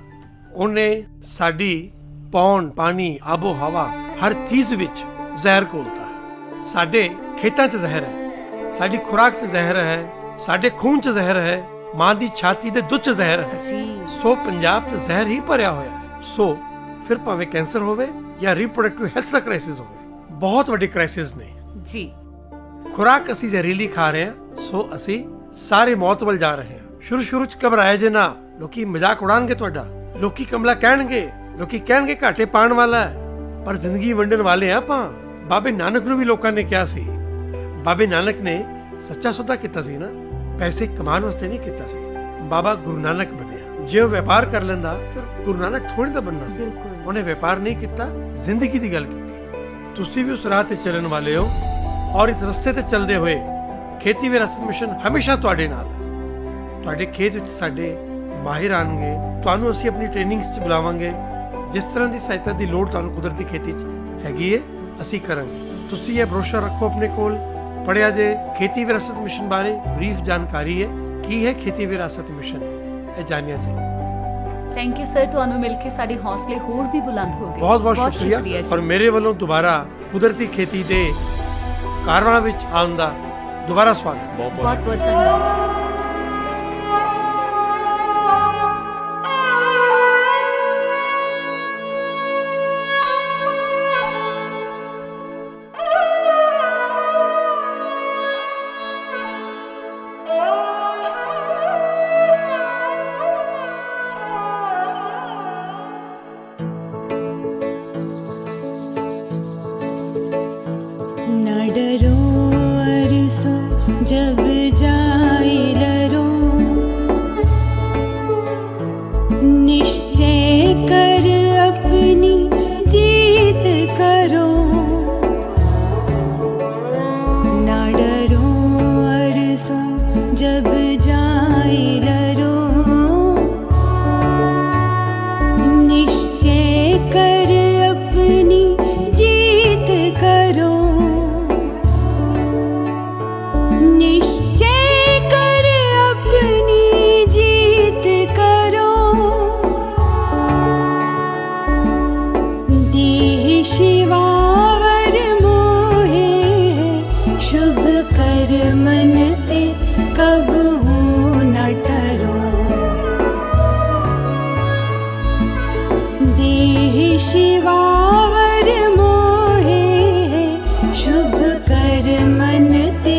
ਉਹਨੇ ਸਾਡੀ ਪੌਣ, ਪਾਣੀ, ਆਬੋ ਹਵਾ ਹਰ ਚੀਜ਼ ਵਿੱਚ ਜ਼ਹਿਰ ਘੋਲਤਾ ਹੈ। ਸਾਡੇ ਖੇਤਾਂ 'ਚ ਜ਼ਹਿਰ ਹੈ, ਸਾਡੀ ਖੁਰਾਕ 'ਚ ਜ਼ਹਿਰ ਹੈ, ਸਾਡੇ ਖੂਨ 'ਚ ਜ਼ਹਿਰ ਹੈ, ਮਾਂ ਦੀ ਛਾਤੀ ਦੇ ਦੁੱਧ 'ਚ ਜ਼ਹਿਰ ਹੈ। ਸੋ ਪੰਜਾਬ 'ਚ ਜ਼ਹਿਰ ਹੀ ਭਰਿਆ ਹੋਇਆ। ਸੋ ਫਿਰ ਭਾਵੇਂ ਕੈਂਸਰ ਹੋਵੇ ਜਾਂ ਰੀਪਰੋਡਕਟਿਵ ਹੈਲਥ ਦਾ ਕ੍ਰਾਈਸਿਸ ਹੋਵੇ, ਬਹੁਤ ਵੱਡੇ ਕ੍ਰਾਈਸਿਸ ਨੇ ਜੀ। ਖੁਰਾਕ ਅਸੀਂ ਜ਼ਹਿਰੀਲੀ ਖਾ ਰਹੇ ਹਾਂ, ਸੋ ਅਸੀਂ ਸਾਰੇ ਮੌਤ ਵੱਲ ਜਾ ਰਹੇ ਹਾਂ। ਸ਼ੁਰੂ 'ਚ ਘਬਰਾਏ ਜੇ ਨਾ, ਲੋਕੀ ਮਜ਼ਾਕ ਉਡਾਣਗੇ ਤੁਹਾਡਾ, ਲੋਕੀ ਕਮਲਾ ਕਹਿਣਗੇ, ਲੋਕੀ ਕਹਿਣਗੇ ਘਾਟੇ ਪਾਣ ਵਾਲਾ ਹੈ, ਪਰ ਜ਼ਿੰਦਗੀ ਵੰਡਣ ਵਾਲੇ ਆ ਆਪਾਂ। ਬਾਬੇ ਨਾਨਕ ਨੂੰ ਵੀ ਲੋਕਾਂ ਨੇ ਕਿਹਾ ਸੀ। ਬਾਬੇ ਨਾਨਕ ਨੇ ਸੱਚਾ ਸੌਦਾ ਕੀਤਾ ਸੀ ਨਾ, ਪੈਸੇ ਕਮਾਉਣ ਵਾਸਤੇ ਨਹੀਂ ਕੀਤਾ ਸੀ। ਬਾਬਾ ਗੁਰੂ ਨਾਨਕ ਬਣਿਆ। ਜੇ ਉਹ ਵਪਾਰ ਕਰ ਲੈਂਦਾ ਫਿਰ ਗੁਰੂ ਨਾਨਕ ਥੋੜੀ ਤਾਂ ਬਣਨਾ ਸੀ। ਉਹਨੇ ਵਪਾਰ ਨਹੀਂ ਕੀਤਾ, ਜ਼ਿੰਦਗੀ ਦੀ ਗੱਲ ਕੀਤੀ। ਤੁਸੀਂ ਵੀ ਉਸ ਰਾਹ ਤੇ ਚੱਲਣ ਵਾਲੇ ਹੋ ਔਰ ਇਸ ਰਸਤੇ ਤੇ ਚੱਲਦੇ ਹੋਏ ਖੇਤੀ ਵਿਰਾਸਤ ਮਿਸ਼ਨ ਹਮੇਸ਼ਾ ਤੁਹਾਡੇ ਨਾਲ ਹੈ। ਤੁਹਾਡੇ ਖੇਤ ਵਿੱਚ ਸਾਡੇ ਮਾਹਿਰ ਆਣਗੇ, ਤੁਹਾਨੂੰ ਅਸੀਂ ਆਪਣੀ ਟ੍ਰੇਨਿੰਗਸ 'ਚ ਬੁਲਾਵਾਂਗੇ। ਜਿਸ ਤਰ੍ਹਾਂ ਦੀ ਸਹਾਇਤਾ ਦੀ ਲੋੜ ਤੁਹਾਨੂੰ ਕੁਦਰਤੀ ਖੇਤੀ 'ਚ ਹੈਗੀ ਹੈ, ਅਸੀਂ ਕਰਾਂਗੇ। ਤੁਸੀਂ ਇਹ ਬਰੋਸ਼ਰ ਰੱਖੋ ਆਪਣੇ ਕੋਲ, ਪੜ੍ਹਿਆ ਜੇ। ਖੇਤੀ ਵਿਰਾਸਤ ਮਿਸ਼ਨ ਬਾਰੇ ਬਰੀਫ ਜਾਣਕਾਰੀ ਹੈ। ਕੀ ਹੈ ਖੇਤੀ ਵਿਰਾਸਤ ਮਿਸ਼ਨ, ਇਹ ਜਾਣਿਆ ਜੇ। ਥੈਂਕ ਯੂ ਸਰ, ਤੁਹਾਨੂੰ ਮਿਲ ਕੇ ਸਾਡੇ ਹੌਸਲੇ ਹੋਰ ਵੀ ਬੁਲੰਦ ਹੋ ਗਏ। ਬਹੁਤ ਬਹੁਤ ਸ਼ੁਕਰੀਆ ਔਰ ਮੇਰੇ ਵੱਲੋਂ ਦੁਬਾਰਾ ਕੁਦਰਤੀ ਖੇਤੀ ਦੇ ਕਾਰਵਾਂ ਵਿੱਚ ਆਉਣ ਦਾ ਦੁਬਾਰਾ ਸਵਾਗਤ। ਬਹੁਤ ਬਹੁਤ ਧੰਨਵਾਦ। न डरो अरसों जब जाए लरो, निश्चय कर अपनी जीत करो। न डरो अरसों जब जाए लरो, निश्चय कर अपनी जीत करो। निश्चय कर अपनी जीत करो। देह शिवावर मोहे, शुभ कर मन ते कब हूँ न टरो। देह शिवावर मोहे, शुभ कर मन ते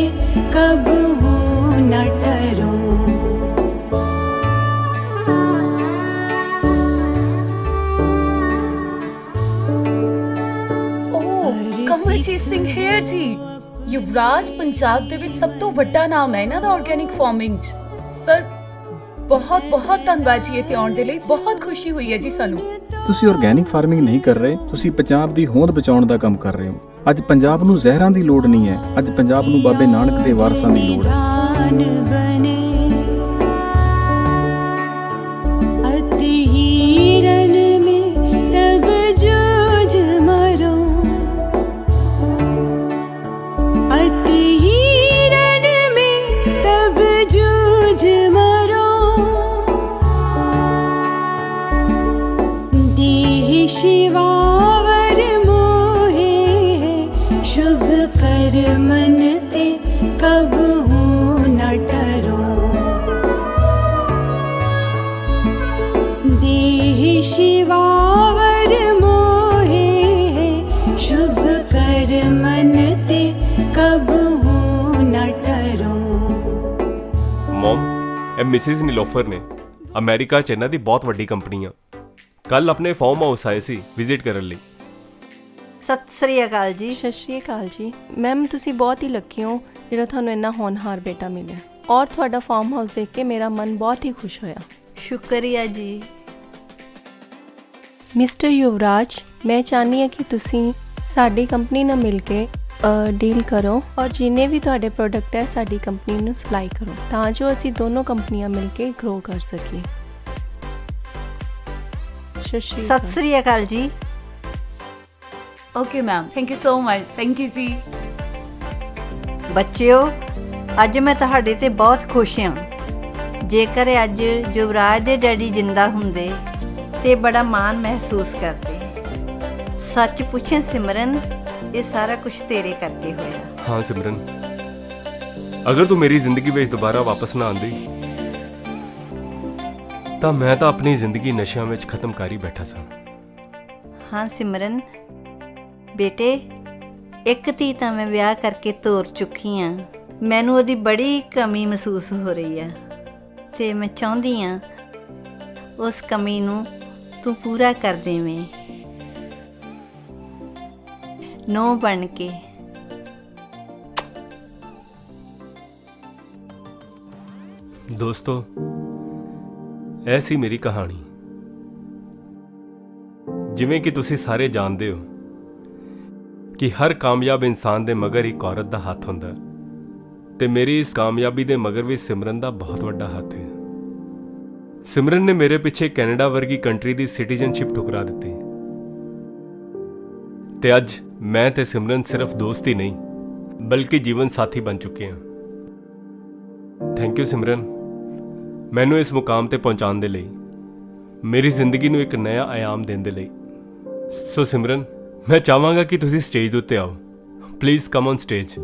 कब हूँ न टरो। ਕਮਲਜੀਤ ਸਿੰਘ ਹੇਅਰ ਜੀ, ਯੁਵਰਾਜ ਪੰਜਾਬ ਦੇ ਵਿੱਚ ਸਭ ਤੋਂ ਵੱਡਾ ਨਾਮ ਹੈ ਇਹਨਾਂ ਦਾ ਆਰਗੈਨਿਕ ਫਾਰਮਿੰਗ 'ਚ। ਸਰ ਬਹੁਤ ਬਹੁਤ ਧੰਨਵਾਦ ਜੀ ਇੱਥੇ ਆਉਣ ਦੇ ਲਈ, ਬਹੁਤ ਖੁਸ਼ੀ ਹੋਈ ਹੈ ਜੀ ਸਾਨੂੰ। ਤੁਸੀਂ ਆਰਗੈਨਿਕ ਫਾਰਮਿੰਗ ਨਹੀਂ ਕਰ ਰਹੇ, ਤੁਸੀਂ ਪੰਜਾਬ ਦੀ ਹੋਂਦ ਬਚਾਉਣ ਦਾ ਕੰਮ ਕਰ ਰਹੇ ਹੋ। ਅੱਜ ਪੰਜਾਬ ਨੂੰ ਜ਼ਹਿਰਾਂ ਦੀ ਲੋੜ ਨਹੀਂ ਹੈ, ਅੱਜ ਪੰਜਾਬ ਨੂੰ ਬਾਬੇ ਨਾਨਕ ਦੇ ਵਾਰਸਾਂ ਦੀ ਲੋੜ ਹੈ। बने अति हीरन में तब जूझ मरो। अति हीरन में तब जूझ मरो। देह शिवावर मोहे, शुभ कर मन ते कब हूँ न टरो। देह शिवावर मोहे, शुभ कर मन ते कब हूँ न टरो। ਮੋਮ, ਇਹ ਮਿਸਿਸ ਨੀਲੋਫਰ ਨੇ। ਅਮਰੀਕਾ 'ਚ ਇਹਨਾਂ ਦੀ ਬਹੁਤ ਵੱਡੀ ਕੰਪਨੀ ਆ। ਕੱਲ ਆਪਣੇ ਫਾਰਮ ਹਾਊਸ ਆਏ ਸੀ ਵਿਜ਼ਿਟ ਕਰਨ ਲਈ। ਸਤਿ ਸ੍ਰੀ ਅਕਾਲ ਜੀ। ਸਤਿ ਸ਼੍ਰੀ ਅਕਾਲ ਜੀ ਮੈਮ, ਤੁਸੀਂ ਬਹੁਤ ਹੀ ਲੱਕੀ ਹੋ ਜਿਹੜਾ ਤੁਹਾਨੂੰ ਇੰਨਾ ਹੋਣਹਾਰ ਬੇਟਾ ਮਿਲਿਆ, ਔਰ ਤੁਹਾਡਾ ਫਾਰਮ ਹਾਊਸ ਦੇਖ ਕੇ ਮੇਰਾ ਮਨ ਬਹੁਤ ਹੀ ਖੁਸ਼ ਹੋਇਆ। ਸ਼ੁਕਰੀਆ ਜੀ। ਮਿਸਟਰ ਯੁਵਰਾਜ, ਮੈਂ ਚਾਹੁੰਦੀ ਹਾਂ ਕਿ ਤੁਸੀਂ ਸਾਡੀ ਕੰਪਨੀ ਨਾਲ ਮਿਲ ਕੇ ਡੀਲ ਕਰੋ ਔਰ ਜਿੰਨੇ ਵੀ ਤੁਹਾਡੇ ਪ੍ਰੋਡਕਟ ਹੈ ਸਾਡੀ ਕੰਪਨੀ ਨੂੰ ਸਪਲਾਈ ਕਰੋ, ਤਾਂ ਜੋ ਅਸੀਂ ਦੋਨੋਂ ਕੰਪਨੀਆਂ ਮਿਲ ਕੇ ਗਰੋ ਕਰ ਸਕੀਏ। ਸਤਿ ਸ੍ਰੀ ਅਕਾਲ ਜੀ। Okay ma'am, thank you so much. Thank you ਜੀ। ਬੱਚਿਓ, ਅੱਜ ਮੈਂ ਤੁਹਾਡੇ ਤੇ ਬਹੁਤ ਖੁਸ਼ ਹਾਂ। ਜੇਕਰ ਅੱਜ ਯੁਵਰਾਜ ਦੇ ਡੈਡੀ ਜਿੰਦਾ ਹੁੰਦੇ ਤੇ ਬੜਾ ਮਾਣ ਮਹਿਸੂਸ ਕਰਦੇ। ਸੱਚ ਪੁੱਛੇ ਸਿਮਰਨ, ਇਹ ਸਾਰਾ ਕੁਝ ਤੇਰੇ ਕਰਕੇ ਹੋਇਆ। ਹਾਂ ਸਿਮਰਨ, ਅਗਰ ਤੂੰ ਮੇਰੀ ਜ਼ਿੰਦਗੀ ਵਿੱਚ ਦੁਬਾਰਾ ਵਾਪਸ ਨਾ ਆਂਦੀ ਤਾਂ ਮੈਂ ਤਾਂ ਆਪਣੀ ਜ਼ਿੰਦਗੀ ਨਸ਼ਿਆਂ ਵਿੱਚ ਖਤਮ ਕਰ ਹੀ ਬੈਠਾ ਸਾਂ। ਹਾਂ ਸਿਮਰਨ ਬੇਟੇ, ਇੱਕ ਧੀ ਤਾਂ ਮੈਂ ਵਿਆਹ ਕਰਕੇ ਤੋਰ ਚੁੱਕੀ ਹਾਂ। ਮੈਨੂੰ ਉਹਦੀ ਬੜੀ ਕਮੀ ਮਹਿਸੂਸ ਹੋ ਰਹੀ ਹੈ ਤੇ ਮੈਂ ਚਾਹੁੰਦੀ ਹਾਂ ਉਸ ਕਮੀ ਨੂੰ ਤੂੰ ਪੂਰਾ ਕਰ ਦੇਵੇਂ, ਨੋ ਬਣ ਕੇ। ਦੋਸਤੋ, ਇਹ ਸੀ ਮੇਰੀ ਕਹਾਣੀ। ਜਿਵੇਂ ਕਿ ਤੁਸੀਂ ਸਾਰੇ ਜਾਣਦੇ ਹੋ ਕਿ ਹਰ ਕਾਮਯਾਬ ਇਨਸਾਨ ਦੇ ਮਗਰ ਇੱਕ ਔਰਤ ਦਾ ਹੱਥ ਹੁੰਦਾ ਹੈ, ਤੇ ਮੇਰੀ ਇਸ ਕਾਮਯਾਬੀ ਦੇ ਮਗਰ ਵੀ ਸਿਮਰਨ ਦਾ ਬਹੁਤ ਵੱਡਾ ਹੱਥ ਹੈ। ਸਿਮਰਨ ਨੇ ਮੇਰੇ ਪਿੱਛੇ ਕੈਨੇਡਾ ਵਰਗੀ ਕੰਟਰੀ ਦੀ ਸਿਟੀਜ਼ਨਸ਼ਿਪ ਠੁਕਰਾ ਦਿੱਤੀ, ਤੇ ਅੱਜ ਮੈਂ ਤੇ ਸਿਮਰਨ ਸਿਰਫ ਦੋਸਤ ਹੀ ਨਹੀਂ ਬਲਕਿ ਜੀਵਨ ਸਾਥੀ ਬਣ ਚੁੱਕੇ ਹਾਂ। ਥੈਂਕ ਯੂ ਸਿਮਰਨ, ਮੈਨੂੰ ਇਸ ਮੁਕਾਮ ਤੇ ਪਹੁੰਚਾਉਣ ਦੇ ਲਈ। ਮੇਰੀ ਜ਼ਿੰਦਗੀ ਨੂੰ ਇੱਕ ਨਵਾਂ ਆयाम ਦੇਣ ਦੇ ਲਈ। ਸੋ ਸਿਮਰਨ, ਮੈਂ ਚਾਹਾਂਗਾ ਕਿ ਤੁਸੀਂ ਸਟੇਜ ਦੇ ਉੱਤੇ ਆਓ। Please come on stage.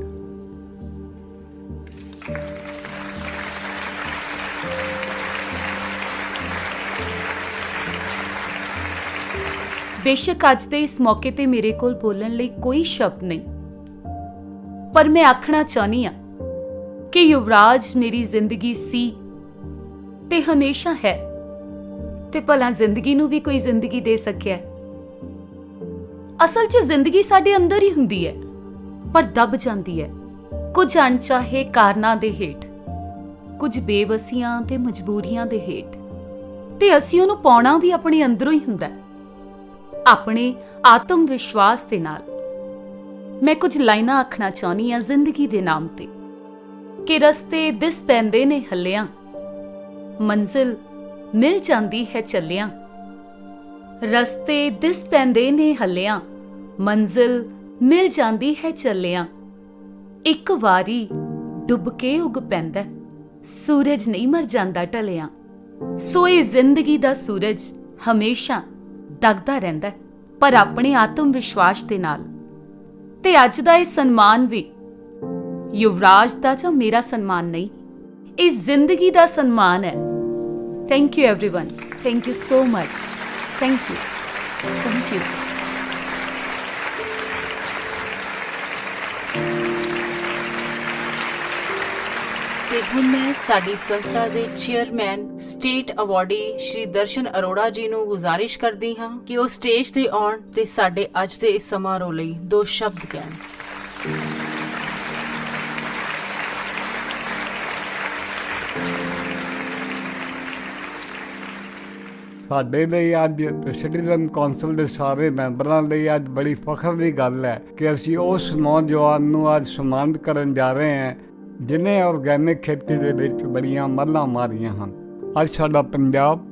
ਬੇਸ਼ੱਕ ਅੱਜ ਦੇ ਇਸ ਮੌਕੇ ਤੇ ਮੇਰੇ ਕੋਲ ਬੋਲਣ ਲਈ ਕੋਈ ਸ਼ਬਦ ਨਹੀਂ, ਪਰ ਮੈਂ ਆਖਣਾ ਚਾਹਨੀ ਆ ਕਿ ਯੁਵਰਾਜ ਮੇਰੀ ਜ਼ਿੰਦਗੀ ਸੀ ਤੇ ਹਮੇਸ਼ਾ ਹੈ, ਤੇ ਭਲਾ ਜ਼ਿੰਦਗੀ ਨੂੰ ਵੀ ਕੋਈ ਜ਼ਿੰਦਗੀ ਦੇ ਸਕਿਆ। ਅਸਲ 'ਚ ਜ਼ਿੰਦਗੀ ਸਾਡੇ ਅੰਦਰ ਹੀ ਹੁੰਦੀ ਹੈ, ਪਰ ਦਬ ਜਾਂਦੀ ਹੈ ਕੁਝ ਅਣਚਾਹੇ ਕਾਰਨਾਂ ਦੇ ਹੇਠ, ਕੁਝ ਬੇਵਸੀਆਂ ਤੇ ਮਜਬੂਰੀਆਂ ਦੇ ਹੇਠ, ਤੇ ਅਸੀਂ ਉਹਨੂੰ ਪਾਉਣਾ ਵੀ ਆਪਣੇ ਅੰਦਰੋਂ ਹੀ ਹੁੰਦਾ, ਆਪਣੇ ਆਤਮ ਵਿਸ਼ਵਾਸ ਦੇ ਨਾਲ। ਮੈਂ ਕੁਝ ਲਾਈਨਾਂ ਆਖਣਾ ਚਾਹੁੰਦੀ ਹਾਂ ਜ਼ਿੰਦਗੀ ਦੇ ਨਾਮ ਤੇ ਕਿ ਰਸਤੇ ਦਿਸ ਪੈਂਦੇ ਨੇ ਹੱਲਿਆਂ, ਮੰਜ਼ਿਲ ਮਿਲ ਜਾਂਦੀ ਹੈ ਚੱਲਿਆਂ। ਰਸਤੇ ਦਿਸ ਪੈਂਦੇ ਨੇ ਹੱਲਿਆਂ, ਮੰਜ਼ਿਲ ਮਿਲ ਜਾਂਦੀ ਹੈ ਚੱਲਿਆਂ। ਇੱਕ ਵਾਰੀ ਡੁੱਬ ਕੇ ਉਗ ਪੈਂਦਾ, ਸੂਰਜ ਨਹੀਂ ਮਰ ਜਾਂਦਾ ਢਲਿਆਂ। ਸੋ ਇਹ ਜ਼ਿੰਦਗੀ ਦਾ ਸੂਰਜ ਹਮੇਸ਼ਾ ਦਗਦਾ ਰਹਿੰਦਾ, ਪਰ ਆਪਣੇ ਆਤਮ ਵਿਸ਼ਵਾਸ ਦੇ ਨਾਲ। ਤੇ ਅੱਜ ਦਾ ਇਹ ਸਨਮਾਨ ਵੀ ਯੁਵਰਾਜ ਦਾ ਜਾਂ ਮੇਰਾ ਸਨਮਾਨ ਨਹੀਂ, ਇਹ ਜ਼ਿੰਦਗੀ ਦਾ ਸਨਮਾਨ ਹੈ। Thank you everyone, thank you so much, thank you, thank you. ਤੇ ਹੁਣ ਮੈਂ ਸਾਡੀ ਸੰਸਥਾ ਦੇ ਚੇਅਰਮੈਨ ਸਟੇਟ ਅਵਾਰਡੀ ਸ਼੍ਰੀ ਦਰਸ਼ਨ ਅਰੋੜਾ ਜੀ ਨੂੰ ਗੁਜ਼ਾਰਿਸ਼ ਕਰਦੀ ਹਾਂ ਕਿ ਉਹ ਸਟੇਜ ਤੇ ਆਉਣ ਤੇ ਸਾਡੇ ਅੱਜ ਦੇ ਇਸ ਸਮਾਰੋਹ ਲਈ 2 ਸ਼ਬਦ ਕਹਿਣ। ਸਾਡੇ ਲਈ ਅੱਜ ਸਿਟੀਜ਼ਨ ਕੌਂਸਲ ਦੇ ਸਾਰੇ ਮੈਂਬਰਾਂ ਲਈ ਅੱਜ ਬੜੀ ਫਖਰ ਦੀ ਗੱਲ ਹੈ ਕਿ ਅਸੀਂ ਉਸ ਨੌਜਵਾਨ ਨੂੰ ਅੱਜ ਸਨਮਾਨਿਤ ਕਰਨ ਜਾ ਰਹੇ ਹਾਂ ਜਿਨੇ ਆਰਗੈਨਿਕ ਖੇਤੀ ਦੇ ਵਿੱਚ ਬੜੀਆਂ ਮੱਲਾਂ ਮਾਰੀਆਂ ਹਨ। ਅੱਜ ਸਾਡਾ ਪੰਜਾਬ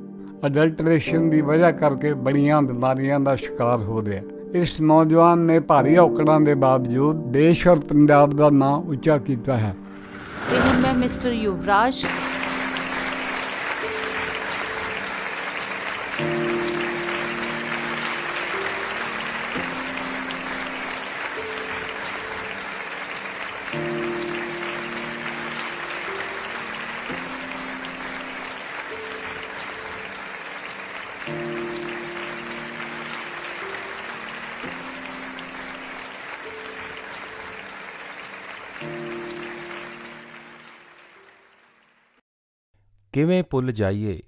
ਅਡਲਟਰੇਸ਼ਨ ਦੀ ਵਜ੍ਹਾ ਕਰਕੇ ਬੜੀਆਂ ਬਿਮਾਰੀਆਂ ਦਾ ਸ਼ਿਕਾਰ ਹੋ ਰਿਹਾ। ਇਸ ਨੌਜਵਾਨ ਨੇ ਭਾਰੀ ਔਕੜਾਂ ਦੇ ਬਾਵਜੂਦ ਦੇਸ਼ ਔਰ ਪੰਜਾਬ ਦਾ ਨਾਂ ਉੱਚਾ ਕੀਤਾ ਹੈ। ਤੇ ਹੁਣ ਮੈਂ ਮਿਸਟਰ ਯੁਵਰਾਜ ਕਿਵੇਂ ਭੁੱਲ ਜਾਈਏ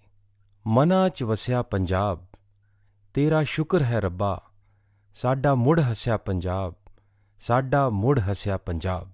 ਮਨਾਂ 'ਚ ਵਸਿਆ ਪੰਜਾਬ, ਤੇਰਾ ਸ਼ੁਕਰ ਹੈ ਰੱਬਾ, ਸਾਡਾ ਮੁੜ ਹੱਸਿਆ ਪੰਜਾਬ, ਸਾਡਾ ਮੁੜ ਹੱਸਿਆ ਪੰਜਾਬ।